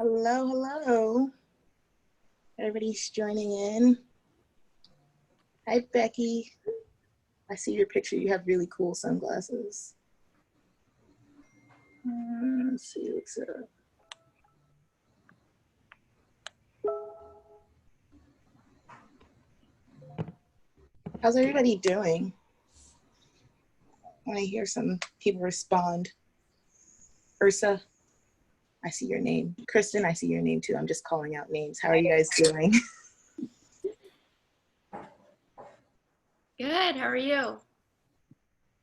Hello, hello. Everybody's joining in. Hi, Becky. I see your picture. You have really cool sunglasses. Let's see what's up. How's everybody doing? I want to hear some people respond. Ursa, I see your name. Kristen, I see your name too. I'm just calling out names. How are you guys doing? Good, how are you?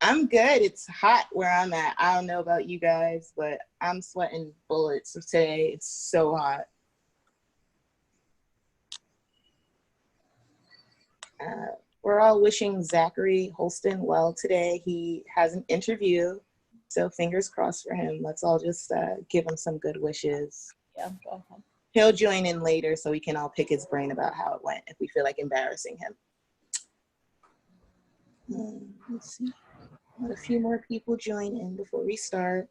I'm good. It's hot where I'm at. I don't know about you guys, but I'm sweating bullets today. It's so hot. We're all wishing Zachary Holston well today. He has an interview, so fingers crossed for him. Let's all just give him some good wishes. Yeah, he'll join in later so we can all pick his brain about how it went if we feel like embarrassing him. Let's see. Let a few more people join in before we start.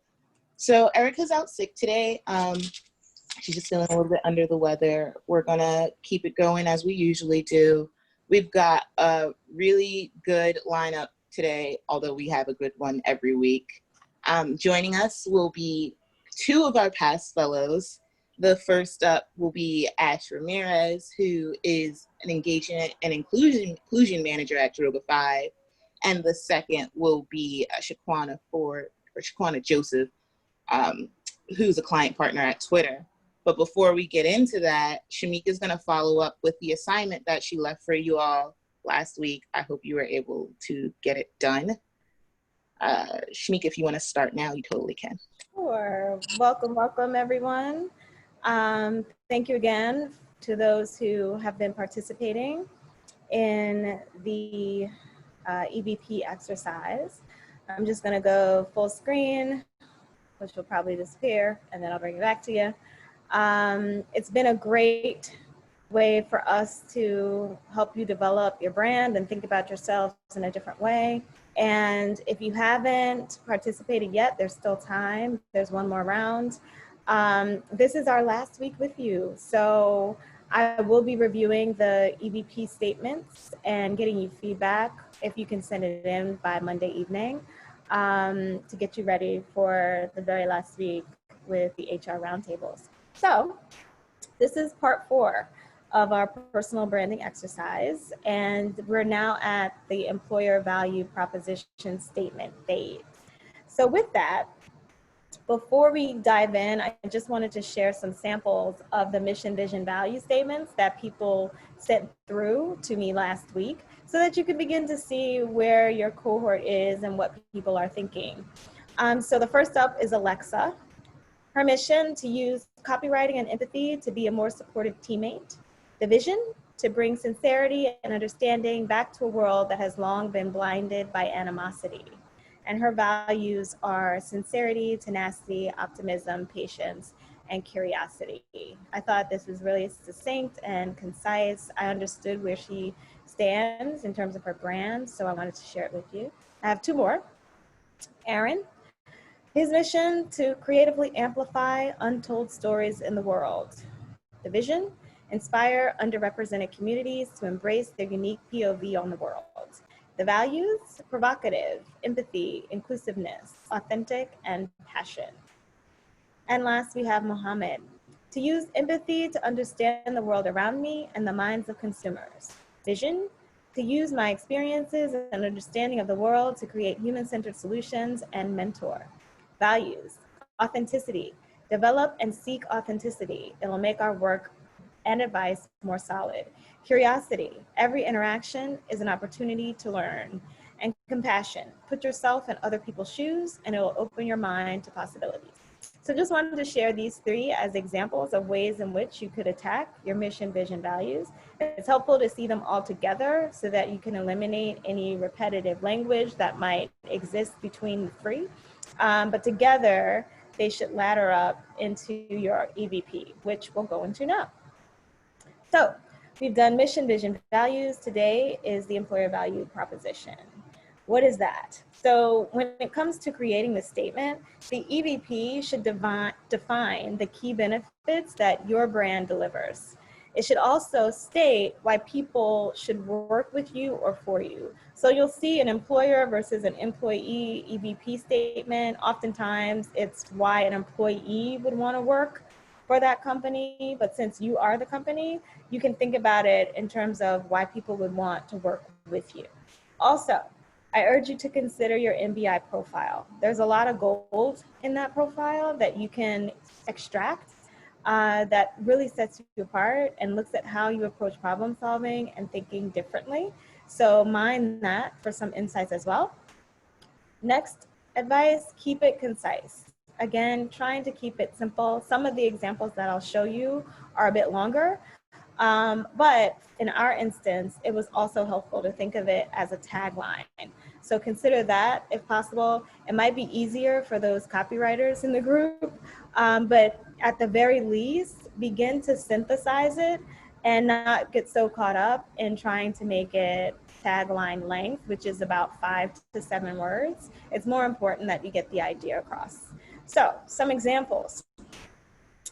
So Erica's out sick today. She's just feeling a little bit under the weather. We're gonna keep it going as we usually do. We've got a really good lineup today, although we have a good one every week. Joining us will be two of our past fellows. The first up will be Ramirez, who is an engagement and inclusion manager at Droga 5. And the second will be Shaquana Joseph, who's a client partner at Twitter. But before we get into that, Shamika's going to follow up with the assignment that she left for you all last week. I hope you were able to get it done. Shamika, if you want to start now, you totally can. Sure. Welcome, everyone. Thank you again to those who have been participating in the EVP exercise. I'm just going to go full screen, which will probably disappear, and then I'll bring it back to you. It's been a great way for us to help you develop your brand and think about yourselves in a different way. And if you haven't participated yet, there's still time. There's one more round. This is our last week with you. So I will be reviewing the EVP statements and getting you feedback if you can send it in by Monday evening to get you ready for the very last week with the HR roundtables. So this is part 4 of our personal branding exercise, and we're now at the employer value proposition statement phase. So with that, before we dive in, I just wanted to share some samples of the mission, vision, value statements that people sent through to me last week so that you can begin to see where your cohort is and what people are thinking. So the first up is Alexa. Her mission: to use copywriting and empathy to be a more supportive teammate. The vision: to bring sincerity and understanding back to a world that has long been blinded by animosity. And her values are sincerity, tenacity, optimism, patience, and curiosity. I thought this was really succinct and concise. I understood where she stands in terms of her brand, so I wanted to share it with you. I have 2 more. Aaron. His mission: to creatively amplify untold stories in the world. The vision: inspire underrepresented communities to embrace their unique POV on the world. The values: provocative, empathy, inclusiveness, authentic, and passion. And last, we have Mohammed. To use empathy to understand the world around me and the minds of consumers. Vision: to use my experiences and understanding of the world to create human-centered solutions and mentor. Values: authenticity. Develop and seek authenticity. It will make our work and advice more solid. Curiosity. Every interaction is an opportunity to learn. And compassion. Put yourself in other people's shoes and it will open your mind to possibilities. So just wanted to share these 3 as examples of ways in which you could attack your mission, vision, values. It's helpful to see them all together so that you can eliminate any repetitive language that might exist between the 3. But together, they should ladder up into your EVP, which we'll go into now. So we've done mission, vision, values. Today is the employer value proposition. What is that? So when it comes to creating the statement, the EVP should define the key benefits that your brand delivers. It should also state why people should work with you or for you. So you'll see an employer versus an employee EVP statement. Oftentimes it's why an employee would want to work for that company, but since you are the company, you can think about it in terms of why people would want to work with you. Also, I urge you to consider your MBI profile. There's a lot of gold in that profile that you can extract that really sets you apart and looks at how you approach problem solving and thinking differently. So mine that for some insights as well. Next advice, keep it concise. Again, trying to keep it simple. Some of the examples that I'll show you are a bit longer, but in our instance, it was also helpful to think of it as a tagline. So consider that if possible. It might be easier for those copywriters in the group, but at the very least, begin to synthesize it and not get so caught up in trying to make it tagline length, which is about 5 to 7 words. It's more important that you get the idea across. So some examples.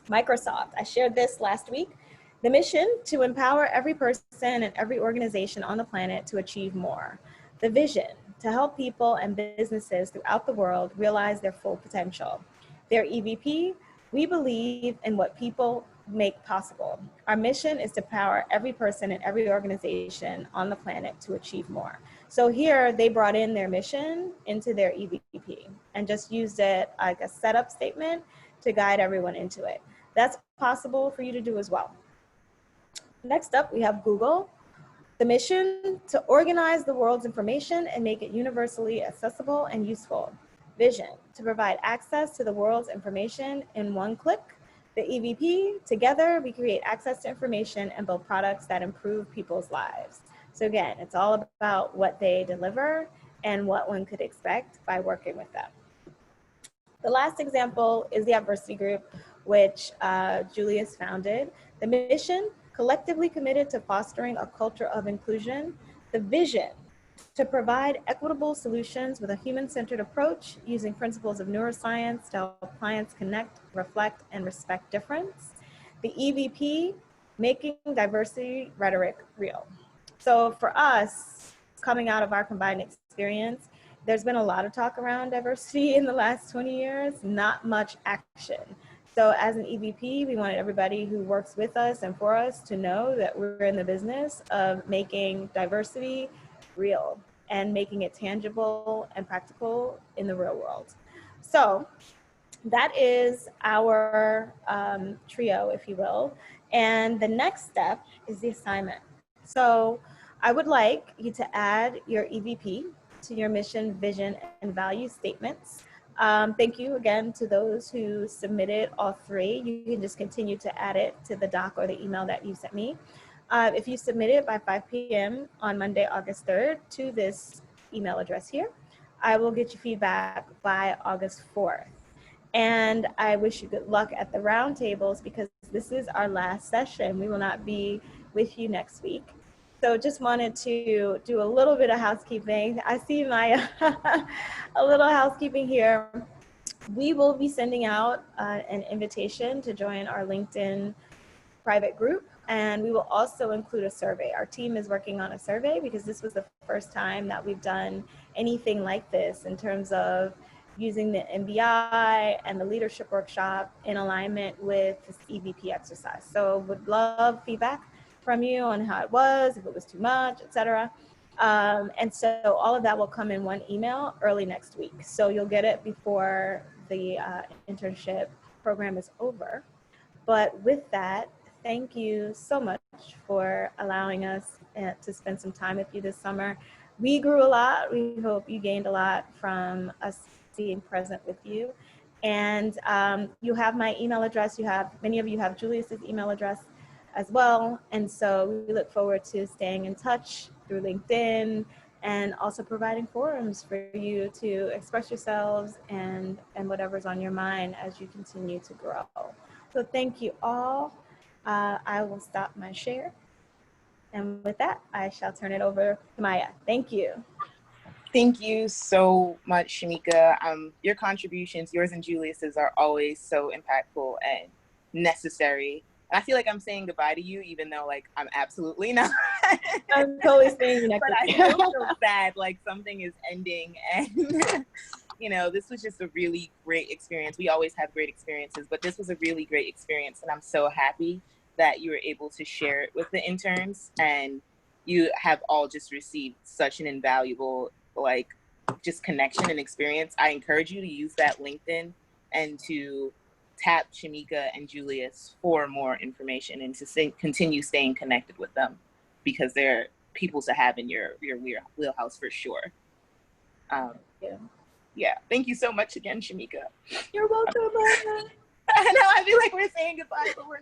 Microsoft, I shared this last week. The mission to empower every person and every organization on the planet to achieve more. The vision to help people and businesses throughout the world realize their full potential. Their EVP, we believe in what people make possible. Our mission is to power every person and every organization on the planet to achieve more. So here they brought in their mission into their EVP and just used it like a setup statement to guide everyone into it. That's possible for you to do as well. Next up, we have Google. The mission to organize the world's information and make it universally accessible and useful. Vision to provide access to the world's information in one click. The EVP, together we create access to information and build products that improve people's lives. So again, it's all about what they deliver and what one could expect by working with them. The last example is the adversity group, which Julius founded. The mission, collectively committed to fostering a culture of inclusion. The vision, to provide equitable solutions with a human-centered approach using principles of neuroscience to help clients connect, reflect, and respect difference. The EVP, making diversity rhetoric real. So for us, coming out of our combined experience, there's been a lot of talk around diversity in the last 20 years, not much action. So as an EVP, we wanted everybody who works with us and for us to know that we're in the business of making diversity real and making it tangible and practical in the real world. So that is our trio, if you will. And the next step is the assignment. So I would like you to add your EVP to your mission, vision, and value statements. Thank you again to those who submitted all three. You can just continue to add it to the doc or the email that you sent me. If you submit it by 5 p.m. on Monday, August 3rd to this email address here, I will get you feedback by August 4th. And I wish you good luck at the roundtables because this is our last session. We will not be with you next week. So just wanted to do a little bit of housekeeping. I see my a little housekeeping here. We will be sending out an invitation to join our LinkedIn private group, and we will also include a survey. Our team is working on a survey because this was the first time that we've done anything like this in terms of using the MBI and the leadership workshop in alignment with this EVP exercise. So would love feedback from you on how it was, if it was too much, etc. And so all of that will come in one email early next week. So you'll get it before the internship program is over. But with that, thank you so much for allowing us to spend some time with you this summer. We grew a lot. We hope you gained a lot from us being present with you. And you have my email address. Many of you have Julius's email address as well. And so we look forward to staying in touch through LinkedIn and also providing forums for you to express yourselves and whatever's on your mind as you continue to grow. So thank you all. I will stop my share. And with that, I shall turn it over to Maya. Thank you. Thank you so much, Shamika. Your contributions, yours and Julius's, are always so impactful and necessary. And I feel like I'm saying goodbye to you, even though like I'm absolutely not. I'm totally staying next But I week. still feel sad, like something is ending, and this was just a really great experience. We always have great experiences, but this was a really great experience, and I'm so happy that you were able to share it with the interns, and you have all just received such an invaluable like just connection and experience. I encourage you to use that LinkedIn and to tap Shamika and Julius for more information and to continue staying connected with them because they're people to have in your wheelhouse for sure. Yeah. Thank you so much again, Shamika. You're welcome. I know, I feel like we're saying goodbye, but we're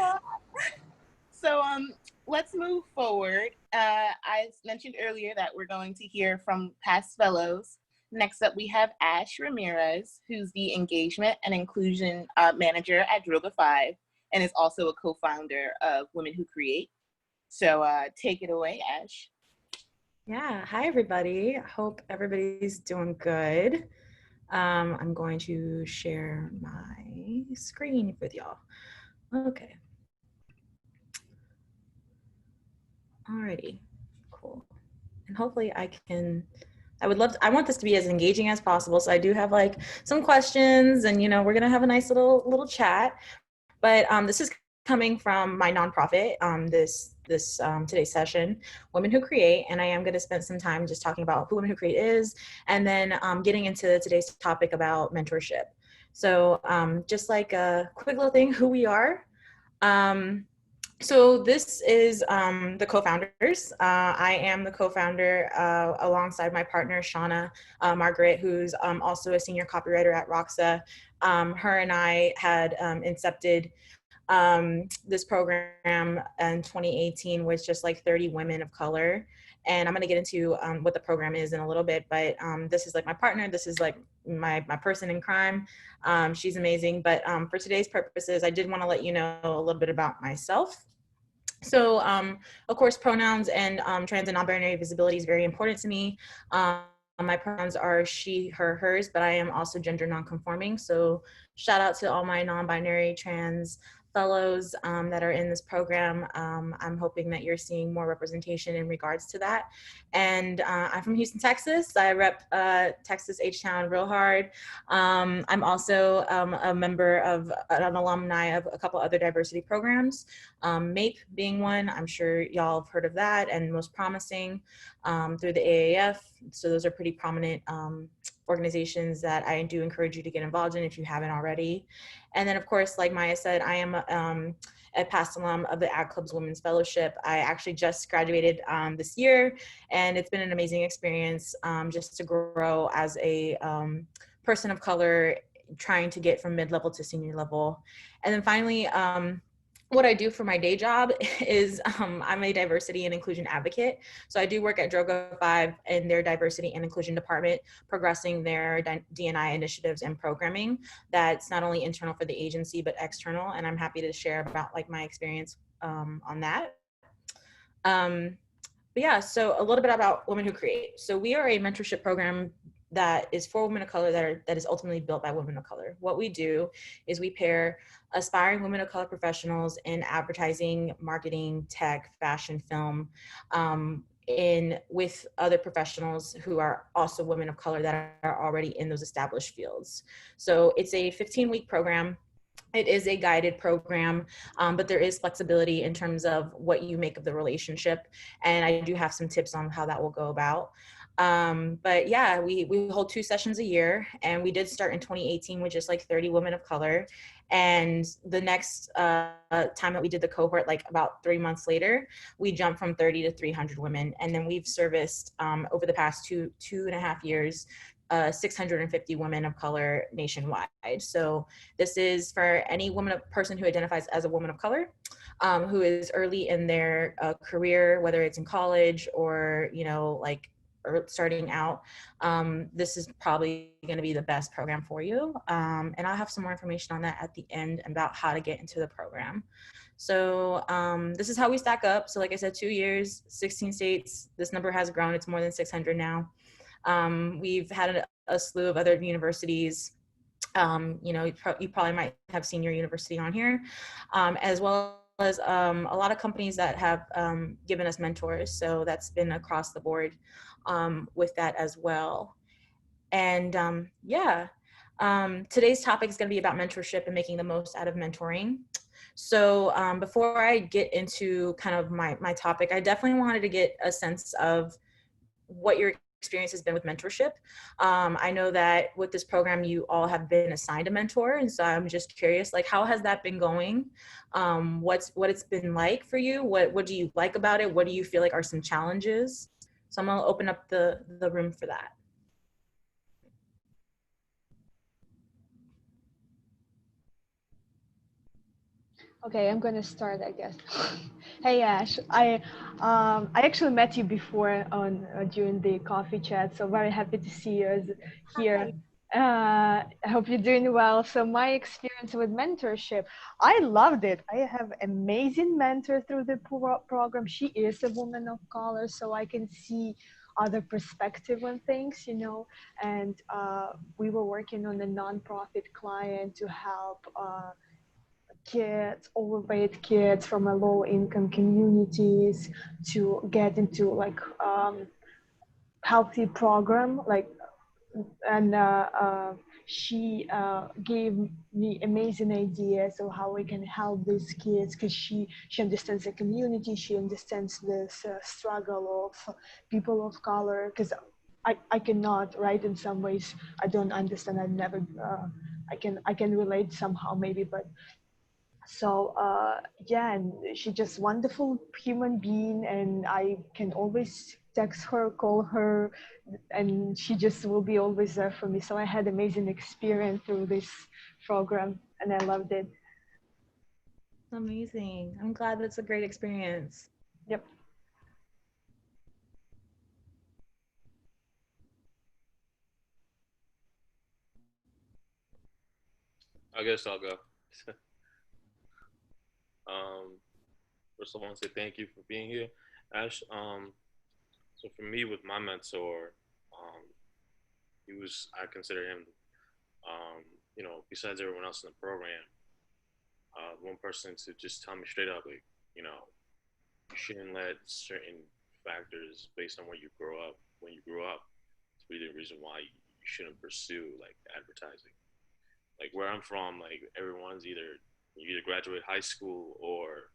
not. So let's move forward. I mentioned earlier that we're going to hear from past fellows. Next up, we have Ash Ramirez, who's the Engagement and Inclusion Manager at Droga 5 and is also a co-founder of Women Who Create. So take it away, Ash. Yeah, hi everybody. I hope everybody's doing good. I'm going to share my screen with y'all. Okay. Alrighty, cool. And hopefully I want this to be as engaging as possible. So I do have like some questions and, we're going to have a nice little chat. But this is coming from my nonprofit, today's session, Women Who Create, and I am going to spend some time just talking about who Women Who Create is, and then getting into today's topic about mentorship. So just like a quick little thing, who we are. So this is the co-founders. I am the co-founder alongside my partner, Shauna Margaret, who's also a senior copywriter at Roxa. Her and I had incepted this program in 2018 with just like 30 women of color. And I'm going to get into what the program is in a little bit, but this is like my partner. This is like my person in crime. She's amazing. But for today's purposes, I did want to let you know a little bit about myself. So, of course, pronouns and trans and non-binary visibility is very important to me. My pronouns are she, her, hers, but I am also gender non-conforming. So shout out to all my non-binary trans fellows that are in this program. I'm hoping that you're seeing more representation in regards to that. And I'm from Houston, Texas. I rep Texas H-Town real hard. I'm also a member of an alumni of a couple other diversity programs, MAPE being one. I'm sure y'all have heard of that, and Most Promising through the AAF. So those are pretty prominent organizations that I do encourage you to get involved in if you haven't already. And then, of course, like Maya said, I am a past alum of the Ad Club's Women's Fellowship. I actually just graduated this year, and it's been an amazing experience just to grow as a person of color, trying to get from mid-level to senior level. And then finally, what I do for my day job is I'm a diversity and inclusion advocate. So I do work at Droga 5 in their diversity and inclusion department, progressing their D&I initiatives and programming that's not only internal for the agency, but external. And I'm happy to share about like my experience on that. But yeah, so a little bit about Women Who Create. So we are a mentorship program that is for women of color that is ultimately built by women of color. What we do is we pair aspiring women of color professionals in advertising, marketing, tech, fashion, film, with other professionals who are also women of color that are already in those established fields. So it's a 15-week program. It is a guided program, but there is flexibility in terms of what you make of the relationship. And I do have some tips on how that will go about. But yeah, we hold 2 sessions a year, and we did start in 2018 with just like 30 women of color. And the next time that we did the cohort, like about 3 months later, we jumped from 30 to 300 women. And then we've serviced over the past two and a half years, 650 women of color nationwide. So this is for any person who identifies as a woman of color, who is early in their career, whether it's in college or, or starting out. This is probably going to be the best program for you. And I'll have some more information on that at the end about how to get into the program. So this is how we stack up. So like I said, 2 years, 16 states. This number has grown. It's more than 600 now. We've had a slew of other universities. You know, you probably might have seen your university on here, as well as a lot of companies that have given us mentors. So that's been across the board with that as well. And yeah, today's topic is going to be about mentorship and making the most out of mentoring. So before I get into kind of my topic, I definitely wanted to get a sense of what your experience has been with mentorship. I know that with this program, you all have been assigned a mentor. And so I'm just curious, like, how has that been going? What it's been like for you? What do you like about it? What do you feel like are some challenges? So I'm gonna open up the room for that. Okay, I'm gonna start, I guess. Hey Ash, I actually met you before on during the coffee chat, so very happy to see you here. I hope you're doing well. So my experience with mentorship, I loved it. I have amazing mentor through the program. She is a woman of color, so I can see other perspective on things, you know. And we were working on a nonprofit client to help kids, overweight kids from a low income communities to get into like healthy program, like, and she gave me amazing ideas of how we can help these kids, because she understands the community, she understands this struggle of people of color, because I cannot, right? In some ways I don't understand, I've never I can relate somehow maybe, but so yeah, and she's just wonderful human being, and I can always text her, call her, and she just will be always there for me. So I had amazing experience through this program, and I loved it. Amazing. I'm glad that's a great experience. Yep. I guess I'll go. First of all, I want to say thank you for being here, Ash. So for me, with my mentor, I consider him, besides everyone else in the program, one person to just tell me straight up, like, you shouldn't let certain factors based on where you grow up, when you grew up, to be the reason why you shouldn't pursue like advertising. Like where I'm from, like you either graduate high school or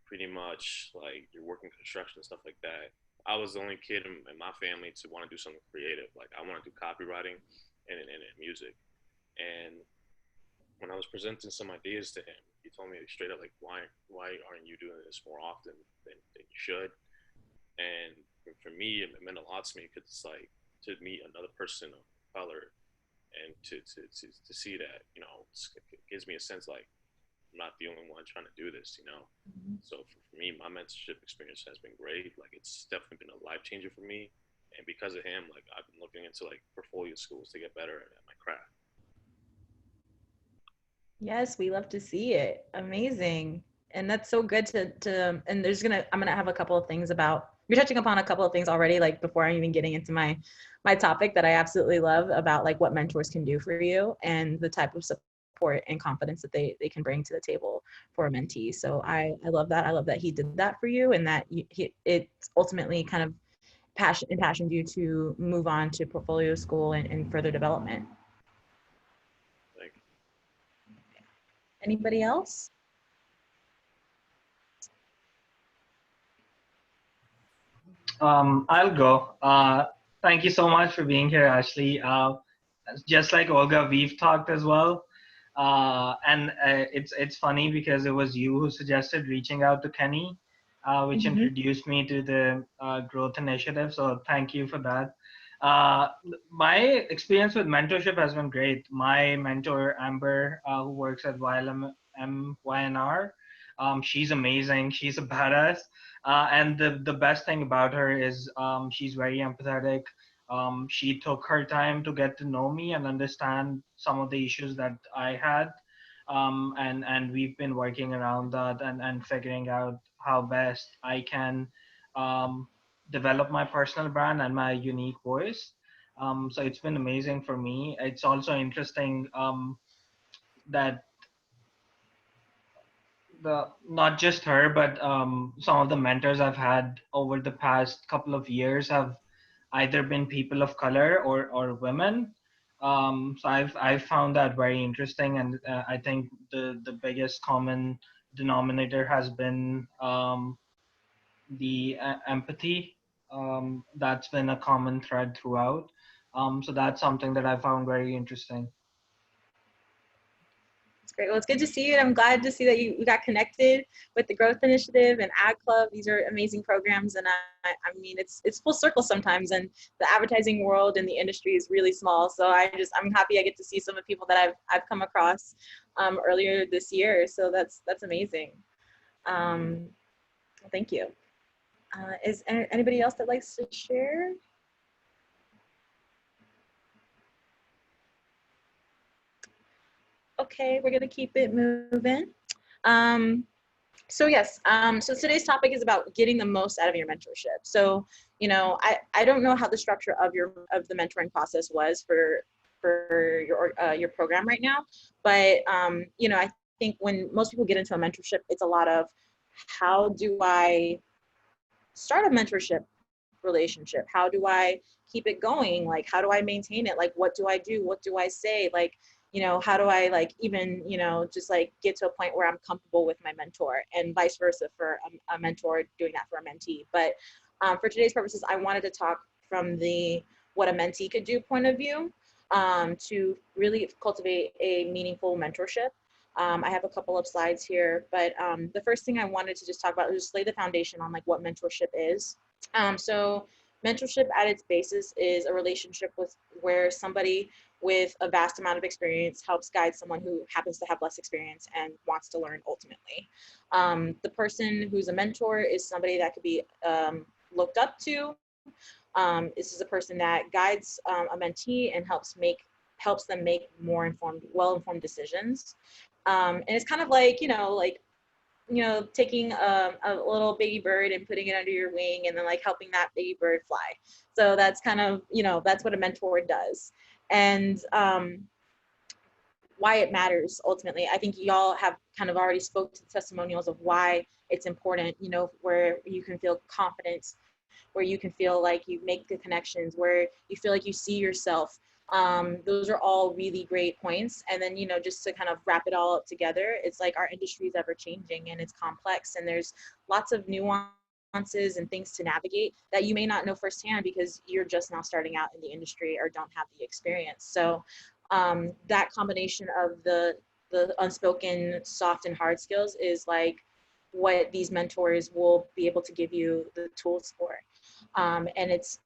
pretty much like you're working construction and stuff like that. I was the only kid in my family to want to do something creative. Like I want to do copywriting and music. And when I was presenting some ideas to him, he told me straight up like, why aren't you doing this more often than you should? And for me, it meant a lot to me because it's like to meet another person of color and to see that, it gives me a sense like I'm not the only one trying to do this, Mm-hmm. So for me, my mentorship experience has been great. Like it's definitely been a life changer for me. And because of him, like I've been looking into like portfolio schools to get better at my craft. Yes, we love to see it. Amazing. And that's so good to and I'm gonna have a couple of things about, you're touching upon a couple of things already, like before I'm even getting into my topic that I absolutely love about like what mentors can do for you and the type of support and confidence that they can bring to the table for a mentee. So I love that. I love that he did that for you, and that it ultimately kind of impassioned you to move on to portfolio school and further development. Thank you. Anybody else? I'll go. Thank you so much for being here, Ashley. Just like Olga, we've talked as well. And it's funny because it was you who suggested reaching out to Kenny, which Mm-hmm. introduced me to the growth initiative. So thank you for that. My experience with mentorship has been great. My mentor, Amber, who works at YNR, she's amazing. She's a badass. And the best thing about her is she's very empathetic. She took her time to get to know me and understand some of the issues that I had. and we've been working around that and figuring out how best I can develop my personal brand and my unique voice. So it's been amazing for me. It's also interesting that the not just her, but some of the mentors I've had over the past couple of years have either been people of color or women. So I've found that very interesting, and I think the biggest common denominator has been the empathy. That's been a common thread throughout. So that's something that I found very interesting. It's great. Well, it's good to see you, and I'm glad to see that you got connected with the Growth Initiative and Ad Club. These are amazing programs, and I mean, it's full circle sometimes, and the advertising world and the industry is really small. So I'm happy I get to see some of the people that I've come across earlier this year. So that's amazing. Thank you. Is anybody else that likes to share? Okay, we're gonna keep it moving. So yes, so today's topic is about getting the most out of your mentorship. So, you know, I don't know how the structure of the mentoring process was for your program right now, but you know, I think when most people get into a mentorship, it's a lot of how do I start a mentorship relationship? How do I keep it going? Like, how do I maintain it? Like, what do I do? What do I say? Like, you know, how do I like even, you know, just like get to a point where I'm comfortable with my mentor, and vice versa for a mentor doing that for a mentee. But for today's purposes, I wanted to talk from the what a mentee could do point of view to really cultivate a meaningful mentorship. I have a couple of slides here, but the first thing I wanted to just talk about is just lay the foundation on like what mentorship is. So mentorship at its basis is a relationship with where somebody with a vast amount of experience helps guide someone who happens to have less experience and wants to learn ultimately. The person who's a mentor is somebody that could be looked up to. This is a person that guides a mentee and helps them make more informed, well-informed decisions. And it's kind of like, taking a little baby bird and putting it under your wing and then like helping that baby bird fly. So that's kind of, that's what a mentor does. And why it matters ultimately. I think y'all have kind of already spoke to the testimonials of why it's important, where you can feel confidence, where you can feel like you make the connections, where you feel like you see yourself. Those are all really great points. And then, just to kind of wrap it all up together, it's like our industry is ever changing and it's complex and there's lots of nuances and things to navigate that you may not know firsthand because you're just now starting out in the industry or don't have the experience. So that combination of the unspoken soft and hard skills is like what these mentors will be able to give you the tools for. And it's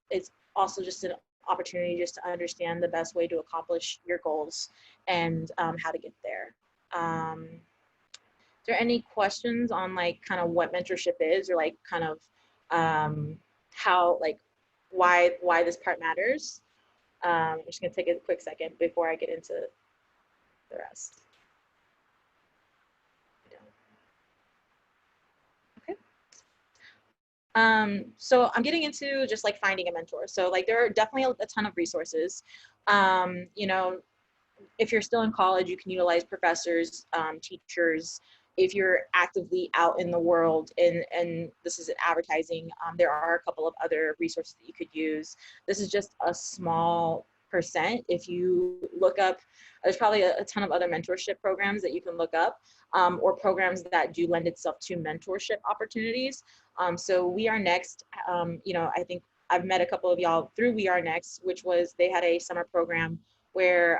also just an opportunity just to understand the best way to accomplish your goals and how to get there. Is there any questions on like kind of what mentorship is or like kind of how, like why this part matters? I'm just gonna take a quick second before I get into the rest. So I'm getting into just like finding a mentor. So like there are definitely a ton of resources. If you're still in college, you can utilize professors, teachers. If you're actively out in the world and this is advertising, there are a couple of other resources that you could use. This is just a small percent. If you look up, there's probably a ton of other mentorship programs that you can look up, or programs that do lend itself to mentorship opportunities. So We Are Next, I think I've met a couple of y'all through We Are Next, which was, they had a summer program where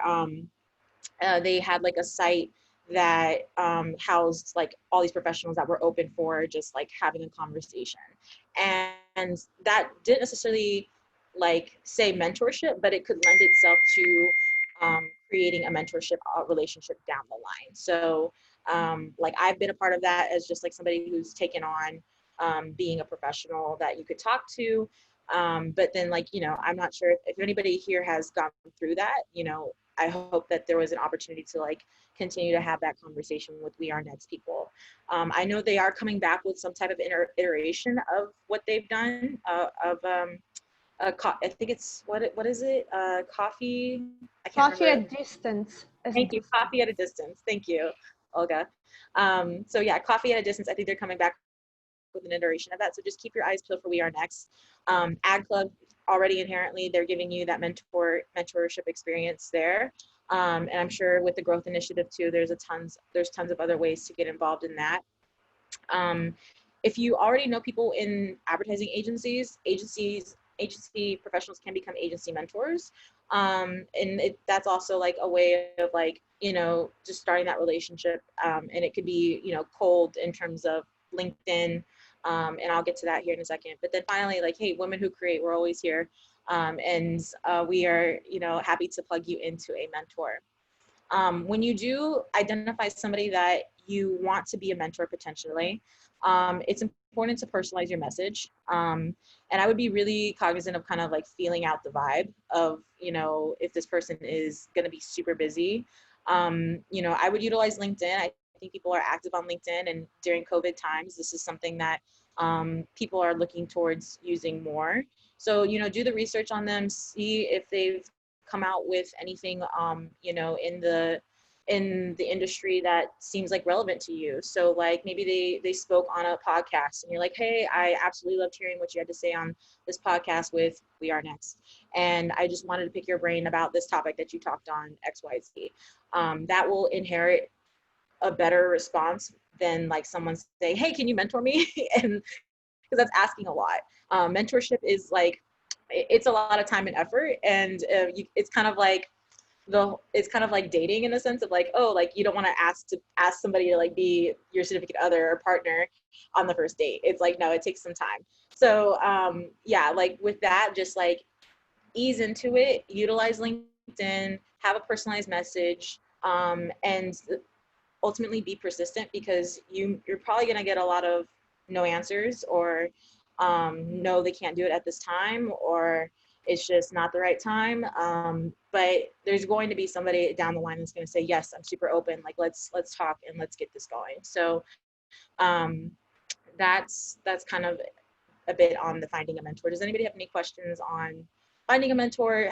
they had like a site that housed like all these professionals that were open for just like having a conversation. And that didn't necessarily like say mentorship, but it could lend itself to creating a mentorship relationship down the line. So like I've been a part of that as just like somebody who's taken on being a professional that you could talk to. But then like, I'm not sure if anybody here has gone through that, I hope that there was an opportunity to like continue to have that conversation with We Are Next people. I know they are coming back with some type of iteration of what they've done, I think it's, what is it? Coffee? I can't Coffee remember. at distance. Thank you. Coffee at a distance. Thank you, Olga. So yeah, Coffee at a distance. I think they're coming back with an iteration of that. So just keep your eyes peeled for We Are Next. Ag Club, already inherently, they're giving you that mentorship experience there. And I'm sure with the growth initiative too, there's tons of other ways to get involved in that. If you already know people in advertising agency professionals can become agency mentors. And that's also like a way of like, just starting that relationship. And it could be, cold in terms of LinkedIn. And I'll get to that here in a second. But then finally, like, hey, Women Who Create, we're always here. And we are, happy to plug you into a mentor. When you do identify somebody that you want to be a mentor potentially, it's important to personalize your message. And I would be really cognizant of kind of like feeling out the vibe of, if this person is going to be super busy. I would utilize LinkedIn. I think people are active on LinkedIn, and during COVID times, this is something that people are looking towards using more. So, do the research on them, see if they've come out with anything, in the industry that seems like relevant to you. So like maybe they spoke on a podcast and you're like, hey, I absolutely loved hearing what you had to say on this podcast with We Are Next. And I just wanted to pick your brain about this topic that you talked on XYZ. That will inherit a better response than like someone say, hey, can you mentor me? And because that's asking a lot. Mentorship is like, it's a lot of time and effort, and it's kind of like dating in a sense of like, oh, like you don't want to ask somebody to like be your significant other or partner on the first date. It's like, no, it takes some time. So yeah, like with that, just like ease into it, utilize LinkedIn, have a personalized message, and ultimately be persistent, because you're probably going to get a lot of no answers, or no, they can't do it at this time, or it's just not the right time. But there's going to be somebody down the line that's going to say, yes, I'm super open. Like, let's talk and let's get this going. So that's kind of a bit on the finding a mentor. Does anybody have any questions on finding a mentor?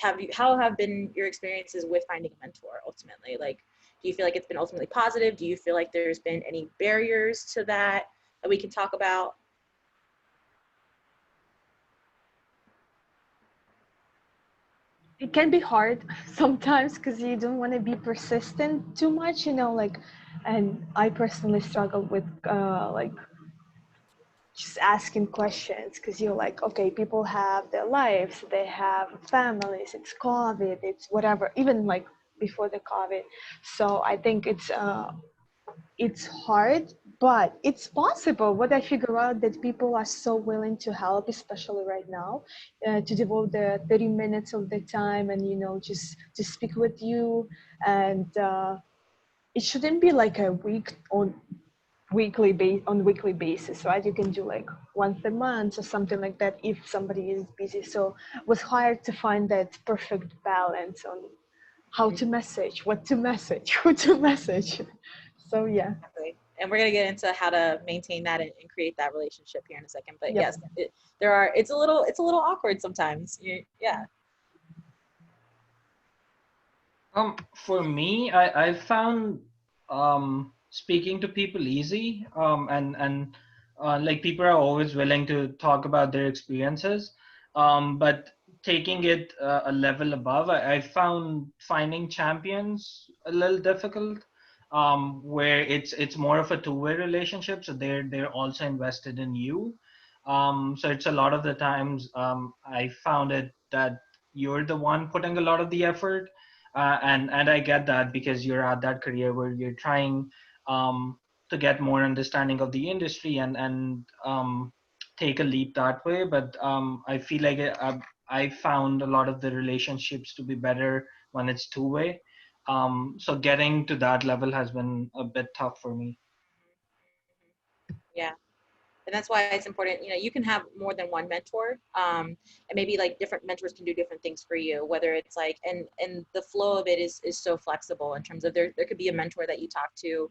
How have been your experiences with finding a mentor ultimately? Like, do you feel like it's been ultimately positive? Do you feel like there's been any barriers to that we can talk about? It can be hard sometimes because you don't want to be persistent too much, like, and I personally struggle with like just asking questions, because you're like, okay, people have their lives, they have families, it's COVID, it's whatever, even like before the COVID. So I think it's hard, but it's possible. What I figure out that people are so willing to help, especially right now, to devote the 30 minutes of their time and just to speak with you. And it shouldn't be like a weekly basis, right? You can do like once a month or something like that if somebody is busy. So it was hard to find that perfect balance on how to message, what to message, who to message. So yeah. Exactly. And we're gonna get into how to maintain that and create that relationship here in a second. But Yep. yes, it's a little awkward sometimes. Yeah. For me, I found speaking to people easy, and like people are always willing to talk about their experiences, but taking it a level above, I found finding champions a little difficult, where it's more of a two-way relationship, so they're also invested in you. So it's a lot of the times I found it that you're the one putting a lot of the effort, and I get that because you're at that career where you're trying to get more understanding of the industry and take a leap that way. But I feel like I found a lot of the relationships to be better when it's two-way. So getting to that level has been a bit tough for me. Yeah. And that's why it's important, you can have more than one mentor, and maybe like different mentors can do different things for you, whether it's like, and the flow of it is so flexible in terms of there could be a mentor that you talk to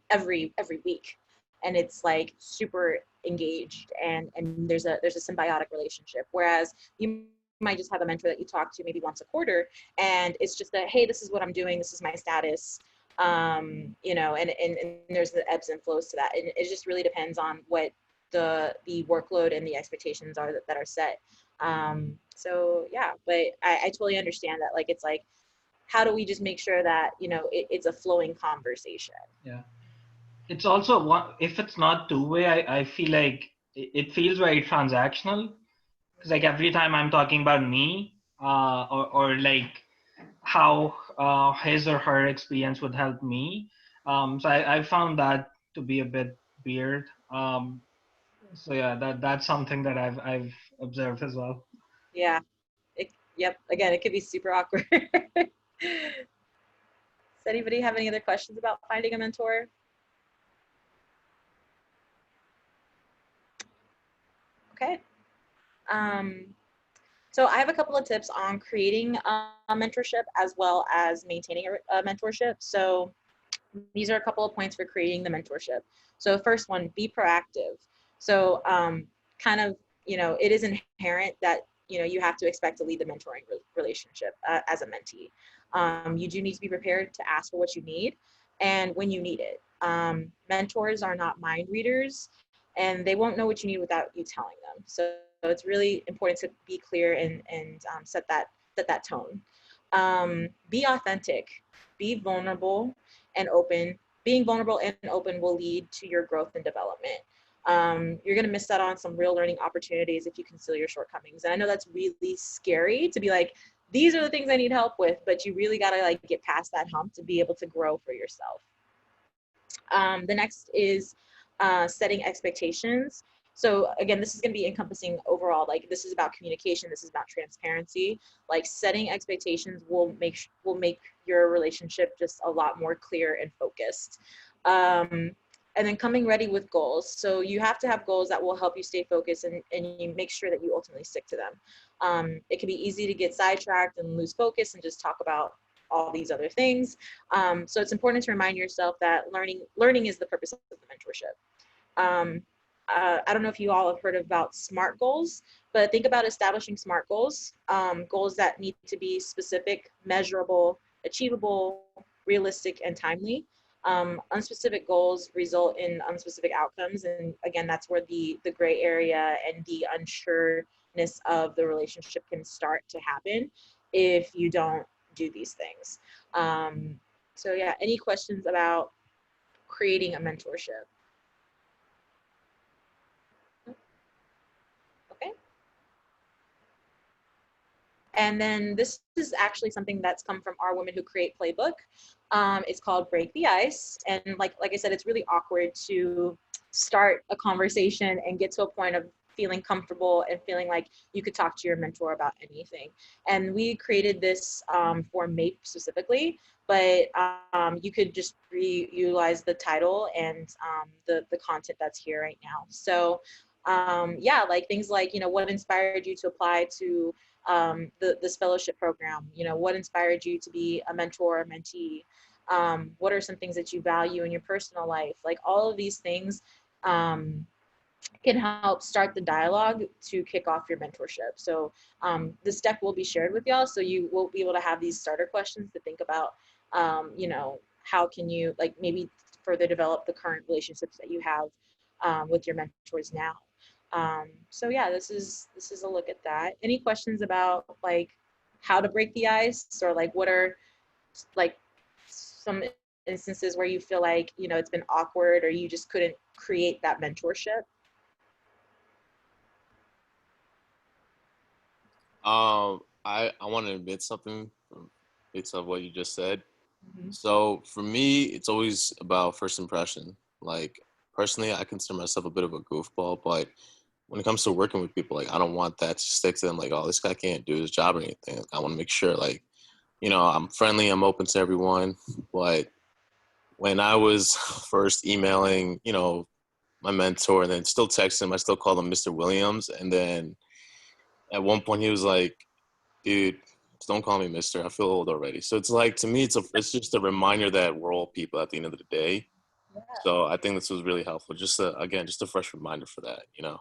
every week, and it's like super engaged, and there's a symbiotic relationship, whereas you might just have a mentor that you talk to maybe once a quarter, and it's just that, hey, this is what I'm doing, this is my status, and there's the ebbs and flows to that, and it just really depends on what the workload and the expectations are that are set. So yeah, but I totally understand that, like, it's like, how do we just make sure that it's a flowing conversation? Yeah. It's also one, if it's not two-way, I feel like it feels very transactional, because like every time I'm talking about me, or like how his or her experience would help me. So I found that to be a bit weird. So yeah, that's something that I've observed as well. Yeah. Yep. Again, it could be super awkward. Does anybody have any other questions about finding a mentor? Okay. So I have a couple of tips on creating a mentorship as well as maintaining a mentorship. So these are a couple of points for creating the mentorship. So first one, be proactive. So kind of, it is inherent that, you have to expect to lead the mentoring relationship as a mentee. You do need to be prepared to ask for what you need and when you need it. Mentors are not mind readers, and they won't know what you need without you telling them. So it's really important to be clear and set that tone. Be authentic, be vulnerable and open. Being vulnerable and open will lead to your growth and development. You're going to miss out on some real learning opportunities if you conceal your shortcomings. And I know that's really scary to be like, these are the things I need help with, but you really got to like get past that hump to be able to grow for yourself. The next is setting expectations. So again, this is going to be encompassing overall, like this is about communication, this is about transparency. Like setting expectations will make your relationship just a lot more clear and focused. And then coming ready with goals. So you have to have goals that will help you stay focused and you make sure that you ultimately stick to them. It can be easy to get sidetracked and lose focus and just talk about all these other things. So it's important to remind yourself that learning is the purpose of the mentorship. I don't know if you all have heard about SMART goals, but think about establishing SMART goals, goals that need to be specific, measurable, achievable, realistic, and timely. Unspecific goals result in unspecific outcomes. And again, that's where the gray area and the unsureness of the relationship can start to happen if you don't do these things. So yeah, any questions about creating a mentorship? Okay. And then this is actually something that's come from our Women Who Create playbook. It's called Break the Ice. And like I said, it's really awkward to start a conversation and get to a point of feeling comfortable and feeling like you could talk to your mentor about anything. And we created this for MAPE specifically, but you could just reutilize the title and the content that's here right now. So yeah, like things like, what inspired you to apply to this fellowship program? What inspired you to be a mentor or mentee? What are some things that you value in your personal life? Like all of these things can help start the dialogue to kick off your mentorship. So this deck will be shared with y'all, so you will be able to have these starter questions to think about, how can you like maybe further develop the current relationships that you have with your mentors now. So yeah, this is a look at that. Any questions about like how to break the ice, or like what are like some instances where you feel like, it's been awkward or you just couldn't create that mentorship? I want to admit something based on what you just said. Mm-hmm. So for me, it's always about first impression. Like personally, I consider myself a bit of a goofball, but when it comes to working with people, like I don't want that to stick to them. Like, oh, this guy can't do his job or anything. I want to make sure, like, I'm friendly, I'm open to everyone. But when I was first emailing, my mentor, and then still text him. I still call him Mr. Williams. And then at one point he was like, dude, don't call me Mister. I feel old already. So it's like, to me, it's just a reminder that we're all people at the end of the day. Yeah. So I think this was really helpful. Just just a fresh reminder for that, you know.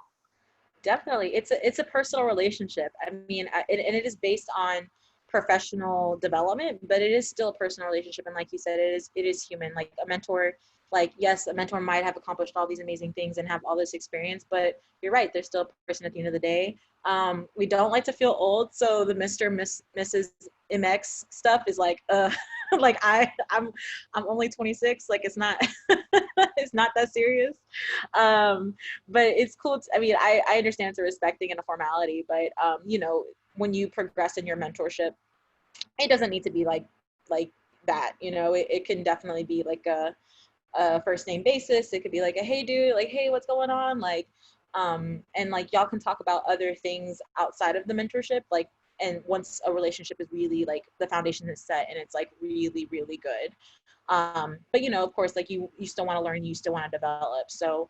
Definitely. It's a personal relationship. I mean, and it is based on professional development, but it is still a personal relationship. And like you said, it is human. Like a mentor, like, yes, a mentor might have accomplished all these amazing things and have all this experience, but you're right, they're still a person at the end of the day. We don't like to feel old, so the Mr. Mrs. MX stuff is like, like I'm only 26. Like, it's not it's not that serious. But it's cool. I mean, I understand it's a respecting and a formality, but you know, when you progress in your mentorship, it doesn't need to be like that. You know, it can definitely be like a first name basis. It could be like a, hey dude, like, hey, what's going on? Like, and like y'all can talk about other things outside of the mentorship, like, and once a relationship is really like the foundation is set and it's like really, really good. But you know, of course, like you still want to learn, you still want to develop. So,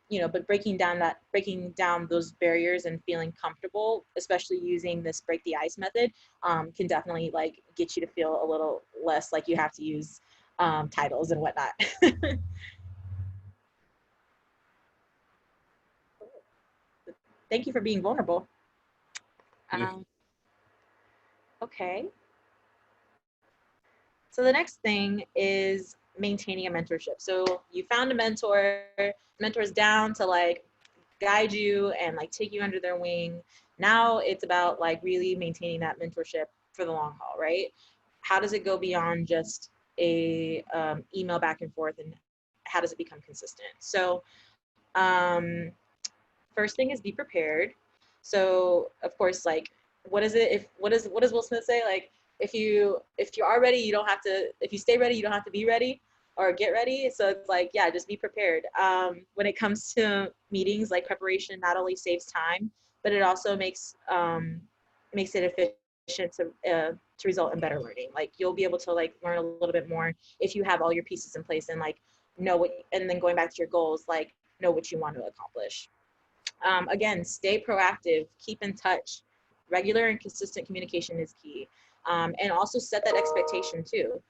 you know, but breaking down those barriers and feeling comfortable, especially using this break the ice method, can definitely like get you to feel a little less like you have to use titles and whatnot. Thank you for being vulnerable. Okay. So the next thing is maintaining a mentorship. So you found a mentor's down to like guide you and like take you under their wing. Now it's about like really maintaining that mentorship for the long haul, right? How does it go beyond just a email back and forth, and how does it become consistent? So first thing is be prepared. So of course, like, what does Will Smith say? Like, if you are ready, you don't have to, if you stay ready, you don't have to be ready or get ready. So it's like, yeah, just be prepared. When it comes to meetings, like, preparation not only saves time, but it also makes it efficient to result in better learning. Like, you'll be able to like learn a little bit more if you have all your pieces in place and like know what, and then going back to your goals, like know what you want to accomplish. Again, stay proactive, keep in touch. Regular and consistent communication is key. And also set that expectation too.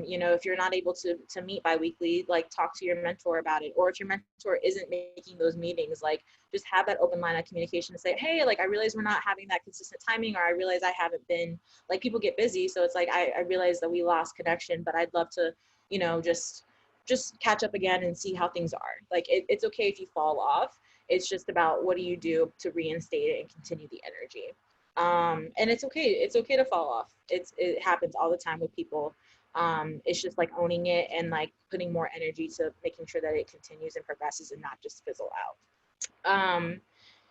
You know, if you're not able to meet bi-weekly, like, talk to your mentor about it. Or if your mentor isn't making those meetings, like, just have that open line of communication to say, hey, like, I realize we're not having that consistent timing, or I realize I haven't been, like, people get busy. So it's like, I realize that we lost connection, but I'd love to, you know, just catch up again and see how things are. Like, it's okay if you fall off. It's just about what do you do to reinstate it and continue the energy. And it's okay to fall off. It happens all the time with people. It's just like owning it and like putting more energy to making sure that it continues and progresses and not just fizzle out.